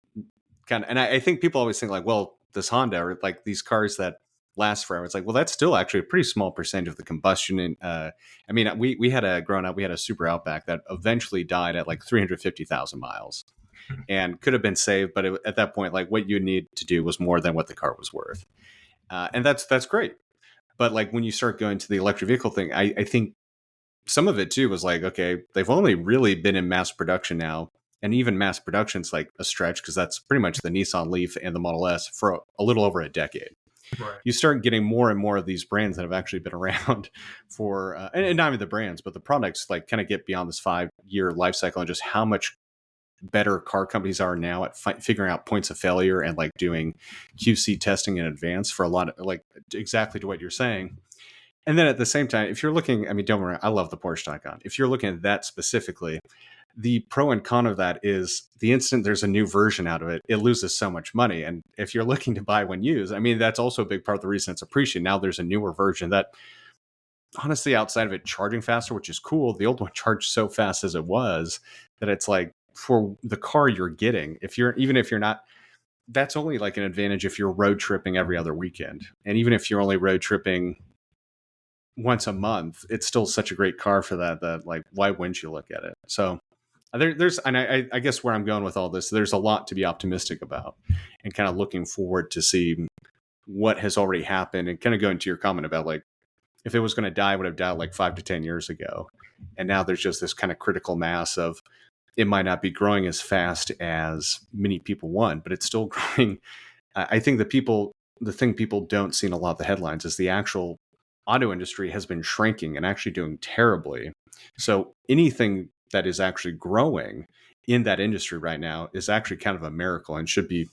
S1: of. And I think people always think like, well, this Honda or like these cars that last forever. It's like, well, that's still actually a pretty small percentage of the combustion. And I mean, we had growing up, we had a Super Outback that eventually died at like 350,000 miles and could have been saved, but at that point, like what you need to do was more than what the car was worth. And that's great. But like when you start going to the electric vehicle thing, I think some of it too was like, okay, they've only really been in mass production now. And even mass production's like a stretch because that's pretty much the Nissan Leaf and the Model S for a little over a decade.
S2: Right.
S1: You start getting more and more of these brands that have actually been around for, and not even the brands, but the products like kind of get beyond this 5-year life cycle and just how much better car companies are now at figuring out points of failure and like doing QC testing in advance for a lot of like exactly to what you're saying. And then at the same time, if you're looking, I mean, don't worry, I love the Porsche Taycan. If you're looking at that specifically, the pro and con of that is the instant there's a new version out of it, it loses so much money. And if you're looking to buy one used, I mean, that's also a big part of the reason it's appreciated. Now there's a newer version that honestly, outside of it charging faster, which is cool, the old one charged so fast as it was that it's like for the car you're getting, even if you're not, that's only like an advantage if you're road tripping every other weekend. And even if you're only road tripping once a month, it's still such a great car for that like, why wouldn't you look at it? So there's, and I guess where I'm going with all this, there's a lot to be optimistic about and kind of looking forward to see what has already happened and kind of going to your comment about like, if it was going to die, it would have died like 5 to 10 years ago. And now there's just this kind of critical mass of it might not be growing as fast as many people want, but it's still growing. I think the thing people don't see in a lot of the headlines is the actual auto industry has been shrinking and actually doing terribly. So anything that is actually growing in that industry right now is actually kind of a miracle and should be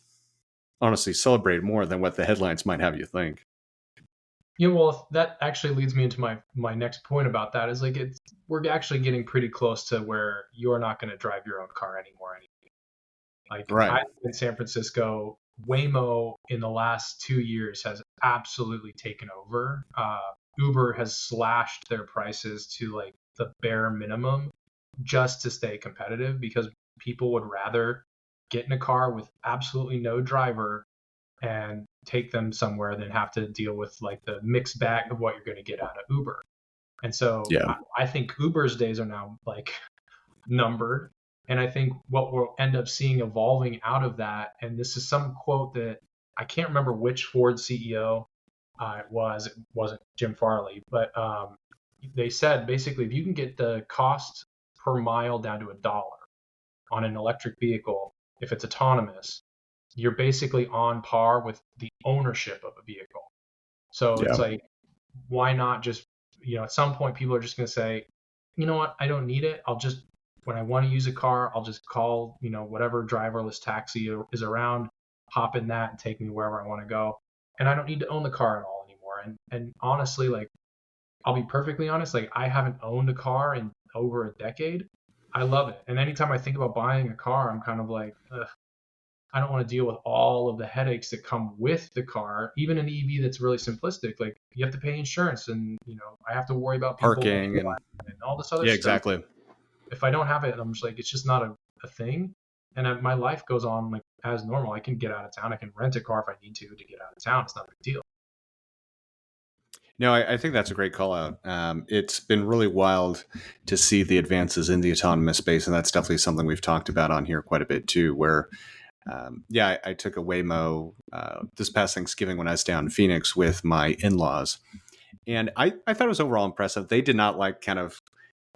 S1: honestly celebrated more than what the headlines might have you think.
S2: Yeah, well, that actually leads me into my next point about that is like we're actually getting pretty close to where you're not going to drive your own car anymore. Like
S1: Right.
S2: I in San Francisco, Waymo in the last 2 years has absolutely taken over. Uber has slashed their prices to like the bare minimum just to stay competitive because people would rather get in a car with absolutely no driver and take them somewhere than have to deal with like the mixed bag of what you're going to get out of Uber. And so
S1: Yeah.
S2: I think Uber's days are now like numbered. And I think what we'll end up seeing evolving out of that, and this is some quote that I can't remember which Ford CEO it was. It wasn't Jim Farley, but they said basically if you can get the cost per mile down to $1 on an electric vehicle, if it's autonomous, you're basically on par with the ownership of a vehicle. So it's
S1: Yeah.
S2: like, why not just, at some point people are just going to say, you know what, I don't need it. When I want to use a car, I'll just call, whatever driverless taxi is around, hop in that and take me wherever I want to go. And I don't need to own the car at all anymore. And honestly, like, I'll be perfectly honest, like I haven't owned a car in over a decade. I love it. And anytime I think about buying a car, I'm kind of like, ugh, I don't want to deal with all of the headaches that come with the car. Even an EV that's really simplistic, like you have to pay insurance, and I have to worry about people
S1: Parking and
S2: and all this other
S1: yeah,
S2: stuff.
S1: exactly.
S2: If I don't have it, I'm just like, it's just not a thing. And my life goes on like as normal. I can get out of town. I can rent a car if I need to get out of town. It's not a big deal.
S1: No, I think that's a great call out. It's been really wild to see the advances in the autonomous space, and that's definitely something we've talked about on here quite a bit too. Where, I took a Waymo this past Thanksgiving when I was down in Phoenix with my in-laws, and I thought it was overall impressive. They did not like kind of,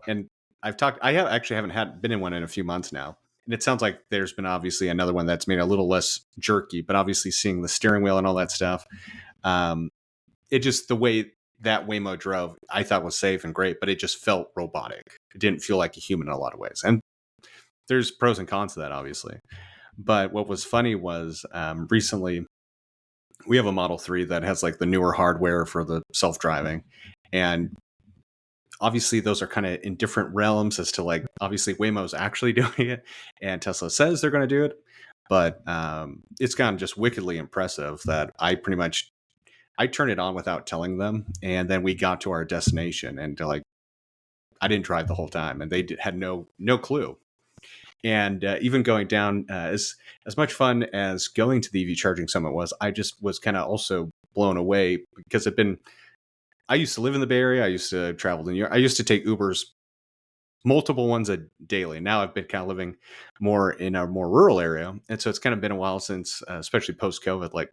S1: and I haven't been in one in a few months now, and it sounds like there's been obviously another one that's made a little less jerky, but obviously seeing the steering wheel and all that stuff, it just, the way that Waymo drove, I thought was safe and great, but it just felt robotic. It didn't feel like a human in a lot of ways. And there's pros and cons to that, obviously. But what was funny was recently we have a Model 3 that has like the newer hardware for the self-driving. And obviously those are kind of in different realms as to like, obviously Waymo's actually doing it and Tesla says they're going to do it. But it's gotten just wickedly impressive that I turned it on without telling them. And then we got to our destination and like, I didn't drive the whole time and they had no clue. And even going down, as much fun as going to the EV charging summit was, I just was kind of also blown away because I used to live in the Bay Area. I used to travel to New York. I used to take Ubers, multiple ones a daily. Now I've been kind of living more in a more rural area. And so it's kind of been a while since, especially post COVID, like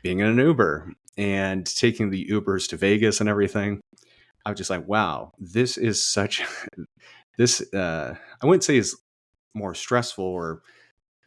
S1: being in an Uber and taking the Ubers to Vegas and everything. I was just like, wow, this is such this, I wouldn't say is more stressful or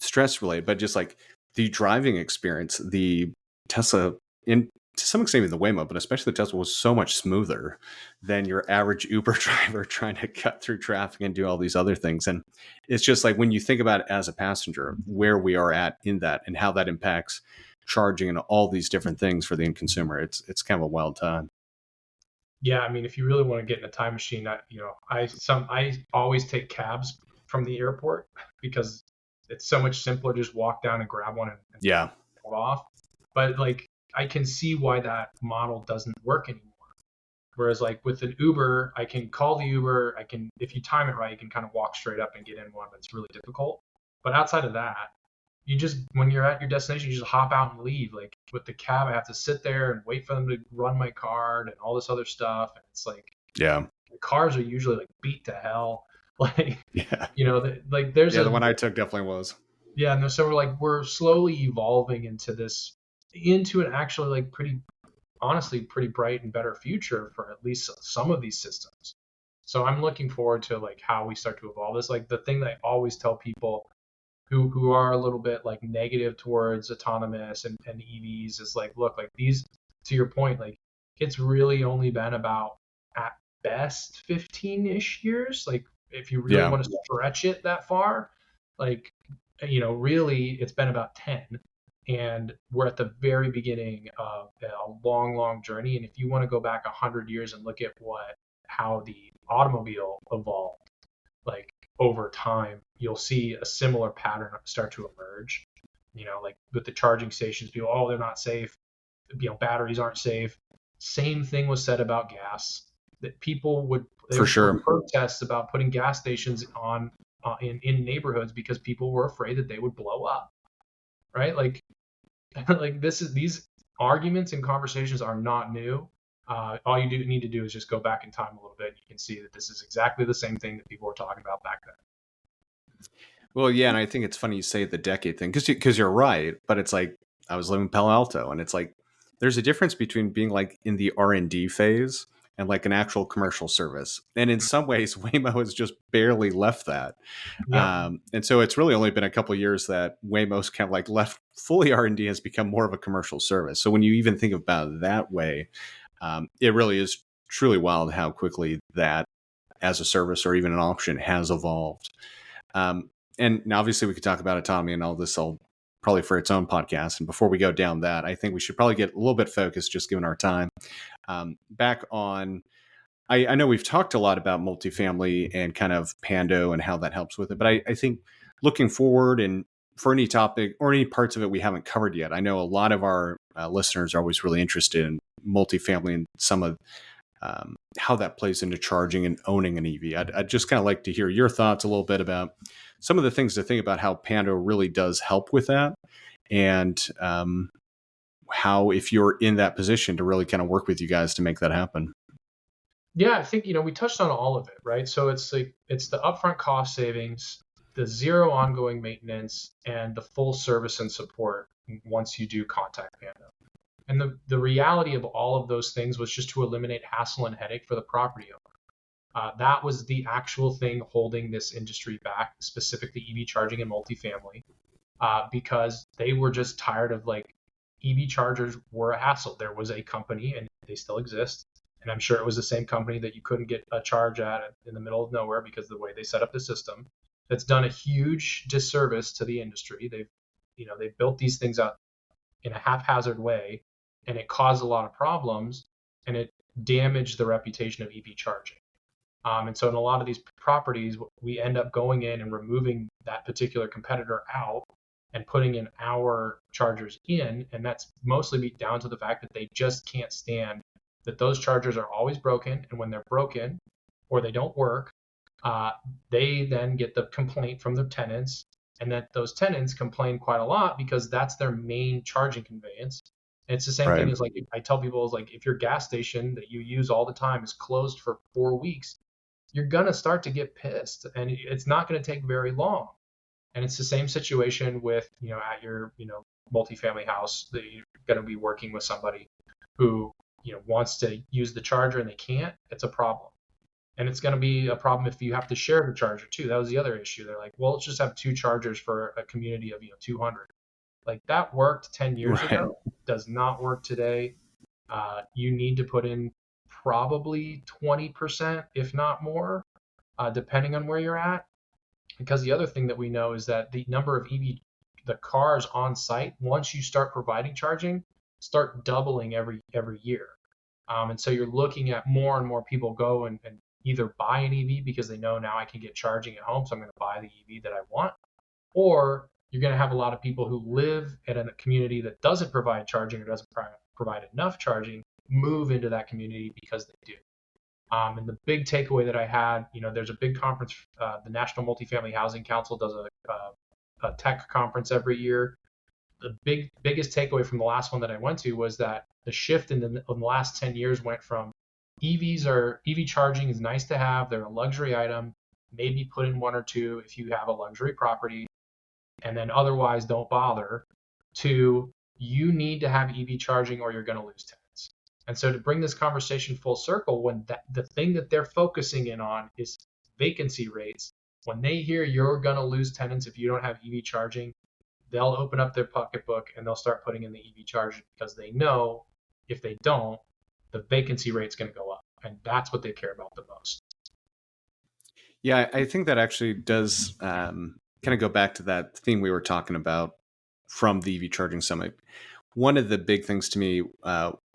S1: stress related, but just like the driving experience, the Tesla, in to some extent even the Waymo, but especially the Tesla, was so much smoother than your average Uber driver trying to cut through traffic and do all these other things. And it's just like when you think about it as a passenger, where we are at in that and how that impacts charging and all these different things for the end consumer, it's kind of a wild time.
S2: Yeah, I mean, if you really want to get in a time machine, I always take cabs from the airport because it's so much simpler to just walk down and grab one and
S1: Yeah.
S2: pull off. But like, I can see why that model doesn't work anymore. Whereas like with an Uber, I can call the Uber. If you time it right, you can kind of walk straight up and get in one, but it's really difficult. But outside of that, when you're at your destination, you just hop out and leave. Like with the cab, I have to sit there and wait for them to run my card and all this other stuff. And it's like,
S1: Yeah.
S2: the cars are usually like beat to hell. Like,
S1: Yeah.
S2: like there's
S1: Yeah. The one I took definitely was.
S2: yeah, no, so we're slowly evolving into an actually like honestly pretty bright and better future for at least some of these systems. So I'm looking forward to like how we start to evolve this. Like the thing that I always tell people who are a little bit like negative towards autonomous and EVs is like, look, like these, to your point, like it's really only been about at best 15-ish years. Like if you really
S1: Yeah.
S2: want to stretch it that far, like, really it's been about 10. And we're at the very beginning of a long, long journey. And if you want to go back 100 years and look at how the automobile evolved, like over time, you'll see a similar pattern start to emerge. Like with the charging stations, people, oh, they're not safe. Batteries aren't safe. Same thing was said about gas. That people would
S1: For sure.
S2: protests about putting gas stations on in neighborhoods because people were afraid that they would blow up. Right? Like like these arguments and conversations are not new. All you need to do is just go back in time a little bit. And you can see that this is exactly the same thing that people were talking about back then.
S1: Well, yeah, and I think it's funny you say the decade thing because you're right, but it's like I was living in Palo Alto, and it's like there's a difference between being like in the R&D phase and like an actual commercial service, and in some ways, Waymo has just barely left that,
S2: Yeah.
S1: and so it's really only been a couple of years that Waymo's kind of like left fully R&D, has become more of a commercial service. So when you even think about it that way, it really is truly wild how quickly that as a service or even an option has evolved. Um, and now obviously we could talk about autonomy and all this all probably for its own podcast. And before we go down that, I think we should probably get a little bit focused just given our time. Back on, I know we've talked a lot about multifamily and kind of Pando and how that helps with it, but I think looking forward and for any topic or any parts of it we haven't covered yet, I know a lot of our listeners are always really interested in multifamily and some of how that plays into charging and owning an EV. I'd just kind of like to hear your thoughts a little bit about some of the things to think about how Pando really does help with that, and how, if you're in that position, to really kind of work with you guys to make that happen.
S2: Yeah, I think we touched on all of it, right? So it's the upfront cost savings, the zero ongoing maintenance, and the full service and support once you do contact Pando. And the reality of all of those things was just to eliminate hassle and headache for the property owner. That was the actual thing holding this industry back, specifically EV charging and multifamily, because they were just tired of like EV chargers were a hassle. There was a company, and they still exist, and I'm sure it was the same company that you couldn't get a charge at in the middle of nowhere because of the way they set up the system. That's done a huge disservice to the industry. They've built these things out in a haphazard way, and it caused a lot of problems, and it damaged the reputation of EV charging. And so in a lot of these properties, we end up going in and removing that particular competitor out and putting in our chargers in. And that's mostly down to the fact that they just can't stand that those chargers are always broken. And when they're broken or they don't work, they then get the complaint from the tenants. And that those tenants complain quite a lot because that's their main charging conveyance. And it's the same thing
S1: Right.
S2: as like I tell people is like if your gas station that you use all the time is closed for 4 weeks, you're going to start to get pissed and it's not going to take very long. And it's the same situation with, at your, multifamily house that you're going to be working with somebody who, wants to use the charger and they can't. It's a problem. And it's going to be a problem if you have to share the charger too. That was the other issue. They're like, well, let's just have two chargers for a community of, 200. Like that worked 10 years
S1: Right.
S2: ago, does not work today. You need to put in probably 20%, if not more, depending on where you're at. Because the other thing that we know is that the number of the cars on site, once you start providing charging, start doubling every year. And so you're looking at more and more people go and either buy an EV because they know now I can get charging at home, so I'm going to buy the EV that I want, or you're going to have a lot of people who live in a community that doesn't provide charging or doesn't provide enough charging move into that community because they do. And the big takeaway that I had, there's a big conference. The National Multifamily Housing Council does a tech conference every year. The biggest takeaway from the last one that I went to was that the shift in the last 10 years went from EV charging is nice to have. They're a luxury item. Maybe put in one or two if you have a luxury property, and then otherwise don't bother, to you need to have EV charging or you're going to lose tenants. And so to bring this conversation full circle, when the thing that they're focusing in on is vacancy rates, when they hear you're going to lose tenants if you don't have EV charging, they'll open up their pocketbook and they'll start putting in the EV charging because they know if they don't, the vacancy rate's going to go up. And that's what they care about the most.
S1: Yeah, I think that actually does kind of go back to that theme we were talking about from the EV Charging Summit. One of the big things to me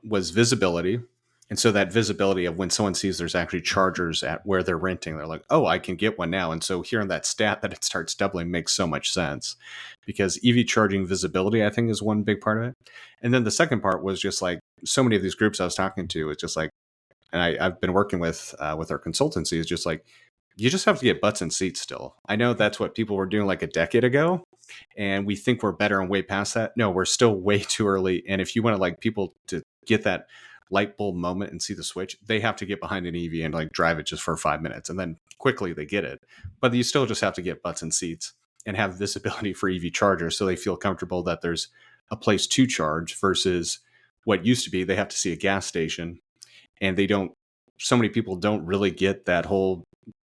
S1: was visibility. And so that visibility of when someone sees there's actually chargers at where they're renting, they're like, oh, I can get one now. And so hearing that stat that it starts doubling makes so much sense because EV charging visibility, I think, is one big part of it. And then the second part was just like so many of these groups I was talking to, it's just like, and I've been working with our consultancy, is just like, you just have to get butts in seats still. I know that's what people were doing like a decade ago, and we think we're better and way past that. No, we're still way too early. And if you want to like people to get that light bulb moment and see the switch, they have to get behind an EV and like drive it just for 5 minutes, and then quickly they get it. But you still just have to get butts in seats and have visibility for EV chargers so they feel comfortable that there's a place to charge versus what used to be they have to see a gas station, and they don't. So many people don't really get that whole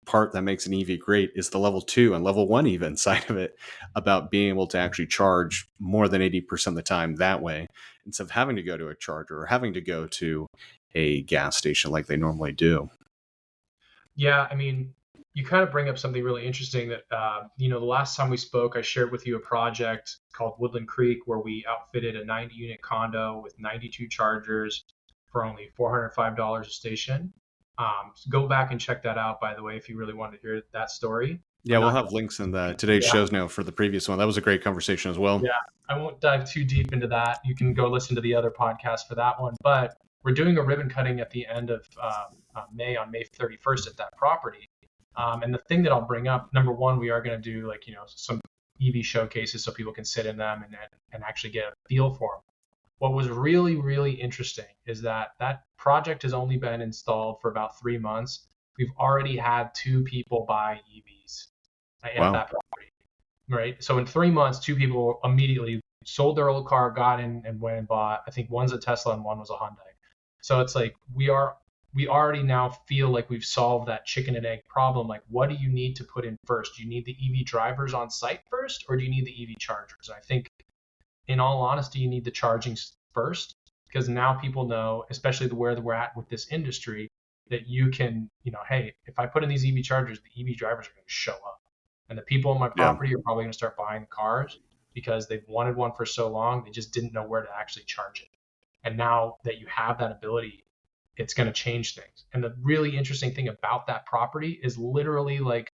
S1: part that makes an EV great is the level 2 and level 1 even side of it, about being able to actually charge more than 80% of the time that way, instead of having to go to a charger or having to go to a gas station like they normally do.
S2: Yeah, I mean, you kind of bring up something really interesting that, the last time we spoke, I shared with you a project called Woodland Creek where we outfitted a 90-unit condo with 92 chargers for only $405 a station. So go back and check that out, by the way, if you really want to hear that story.
S1: Yeah,
S2: I'm
S1: we'll
S2: not
S1: have
S2: going
S1: links in the
S2: to,
S1: today's
S2: yeah,
S1: shows note for the previous one. That was a great conversation as well.
S2: yeah, I won't dive too deep into that. You can go listen to the other podcast for that one. But we're doing a ribbon cutting at the end of May, on May 31st at that property. And the thing that I'll bring up, number one, we are going to do like, some EV showcases so people can sit in them and actually get a feel for them. What was really, really interesting is that project has only been installed for about 3 months. We've already had 2 people buy EVs at
S1: Wow.
S2: that property, right? So in 3 months, 2 people immediately sold their old car, got in and went and bought. I think one's a Tesla and one was a Hyundai. So it's like we are we already now feel like we've solved that chicken and egg problem. Like, what do you need to put in first? Do you need the EV drivers on site first, or do you need the EV chargers? I think, in all honesty, you need the charging first, because now people know, especially where we're at with this industry, that you can, hey, if I put in these EV chargers, the EV drivers are going to show up. And the people on my
S1: Yeah.
S2: property are probably going to start buying the cars because they've wanted one for so long, they just didn't know where to actually charge it. And now that you have that ability, it's going to change things. And the really interesting thing about that property is literally like,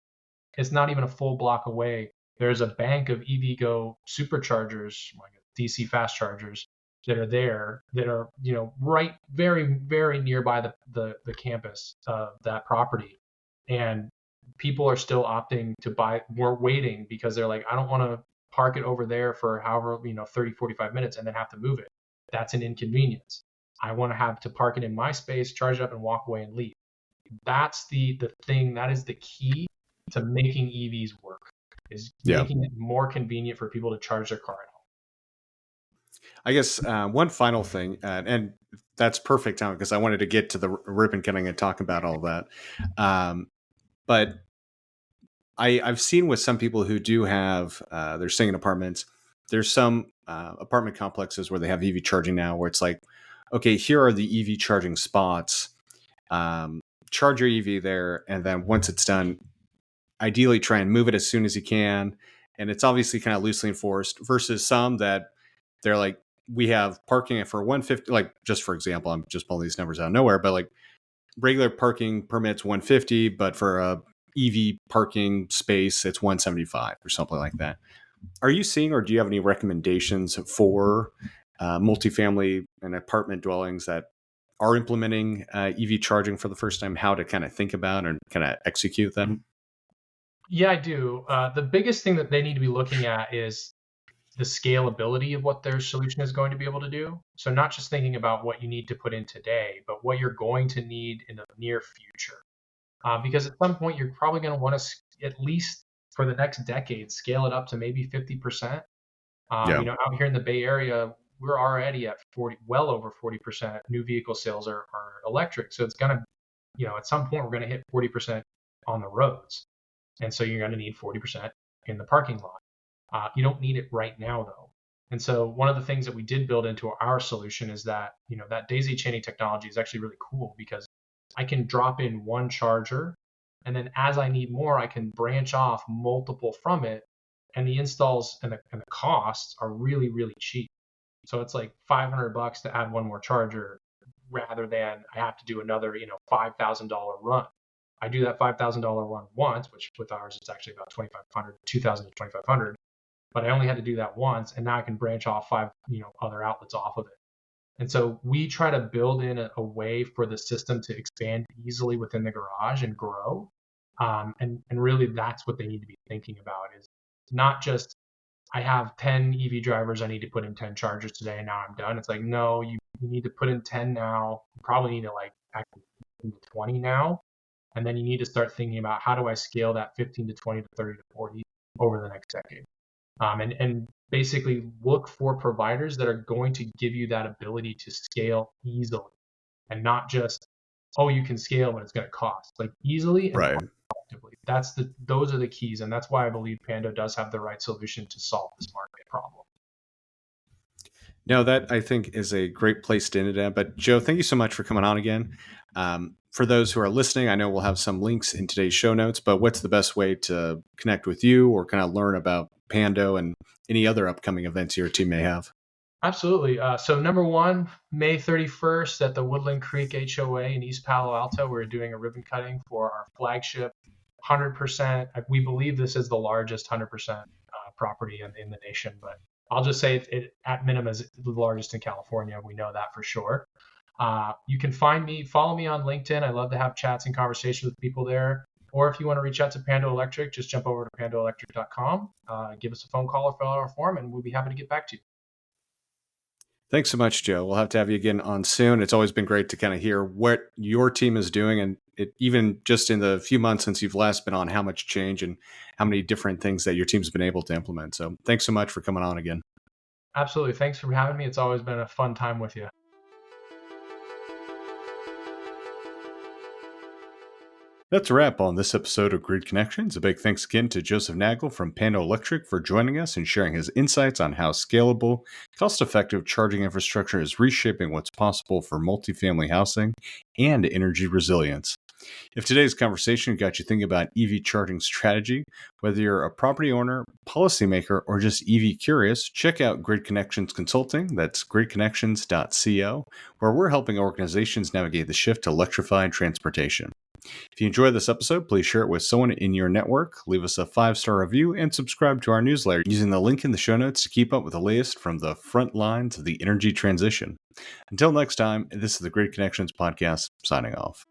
S2: it's not even a full block away. There's a bank of EVgo superchargers, like DC fast chargers, that are there that are, right, very, very nearby the campus of that property. And people are still opting to buy. We're waiting because they're like, I don't want to park it over there for however, 30, 45 minutes and then have to move it. That's an inconvenience. I want to have to park it in my space, charge it up, and walk away and leave. That's the thing. That is the key to making EVs work, is making it more convenient for people to charge their car at home.
S1: I guess one final thing, and that's perfect time because I wanted to get to the ribbon cutting and talk about all that. But I've seen with some people who do have, they're staying in apartments. There's some apartment complexes where they have EV charging now, where it's like, okay, here are the EV charging spots. Charge your EV there, and then once it's done, ideally try and move it as soon as you can. And it's obviously kind of loosely enforced versus some that they're like, we have parking for 150, like just for example, I'm just pulling these numbers out of nowhere, but like regular parking permits 150, but for a EV parking space, it's 175 or something like that. Are you seeing, or do you have any recommendations for multifamily and apartment dwellings that are implementing EV charging for the first time, how to kind of think about and kind of execute them?
S2: Yeah, I do. The biggest thing that they need to be looking at is the scalability of what their solution is going to be able to do. So not just thinking about what you need to put in today, but what you're going to need in the near future. Because at some point, you're probably going to want to, at least for the next decade, scale it up to maybe 50%. Out here in the Bay Area, we're already at 40, well over 40% new vehicle sales are electric. So it's going to, at some point, we're going to hit 40% on the roads. And so you're going to need 40% in the parking lot. You don't need it right now, though. And so one of the things that we did build into our solution is that, that daisy chaining technology is actually really cool because I can drop in one charger, and then as I need more, I can branch off multiple from it. And the installs and the costs are really, really cheap. So it's like $500 to add one more charger rather than I have to do another, $5,000 run. I do that $5,000 run once, which with ours, it's actually about 2,500, 2,000 to 2,500. But I only had to do that once, and now I can branch off 5, other outlets off of it. And so we try to build in a way for the system to expand easily within the garage and grow. And really, that's what they need to be thinking about, is not just, I have 10 EV drivers, I need to put in 10 chargers today, and now I'm done. It's like, no, you need to put in 10 now. You probably need to actually 20 now. And then you need to start thinking about, how do I scale that 15 to 20 to 30 to 40 over the next decade? And basically look for providers that are going to give you that ability to scale easily, and not just, oh, you can scale, but it's going to cost, like easily and effectively. Those are the keys. And that's why I believe Pando does have the right solution to solve this market problem.
S1: No, that I think is a great place to end it at. But Joe, thank you so much for coming on again. For those who are listening, I know we'll have some links in today's show notes, but what's the best way to connect with you or kind of learn about Pando and any other upcoming events your team may have?
S2: Absolutely. So number one, May 31st at the Woodland Creek HOA in East Palo Alto, we're doing a ribbon cutting for our flagship 100%. We believe this is the largest 100% property in the nation, but I'll just say it at minimum is the largest in California. We know that for sure. You can follow me on LinkedIn. I love to have chats and conversations with people there. Or if you want to reach out to Pando Electric, just jump over to pandoelectric.com, give us a phone call or fill out our form, and we'll be happy to get back to you.
S1: Thanks so much, Joe. We'll have to have you again on soon. It's always been great to kind of hear what your team is doing, and even just in the few months since you've last been on, how much change and how many different things that your team's been able to implement. So thanks so much for coming on again.
S2: Absolutely. Thanks for having me. It's always been a fun time with you.
S1: That's a wrap on this episode of Grid Connections. A big thanks again to Joseph Nagel from Pando Electric for joining us and sharing his insights on how scalable, cost-effective charging infrastructure is reshaping what's possible for multifamily housing and energy resilience. If today's conversation got you thinking about EV charging strategy, whether you're a property owner, policymaker, or just EV curious, check out Grid Connections Consulting. That's gridconnections.co, where we're helping organizations navigate the shift to electrified transportation. If you enjoyed this episode, please share it with someone in your network, leave us a 5-star review, and subscribe to our newsletter using the link in the show notes to keep up with the latest from the front lines of the energy transition. Until next time, this is the Grid Connections Podcast, signing off.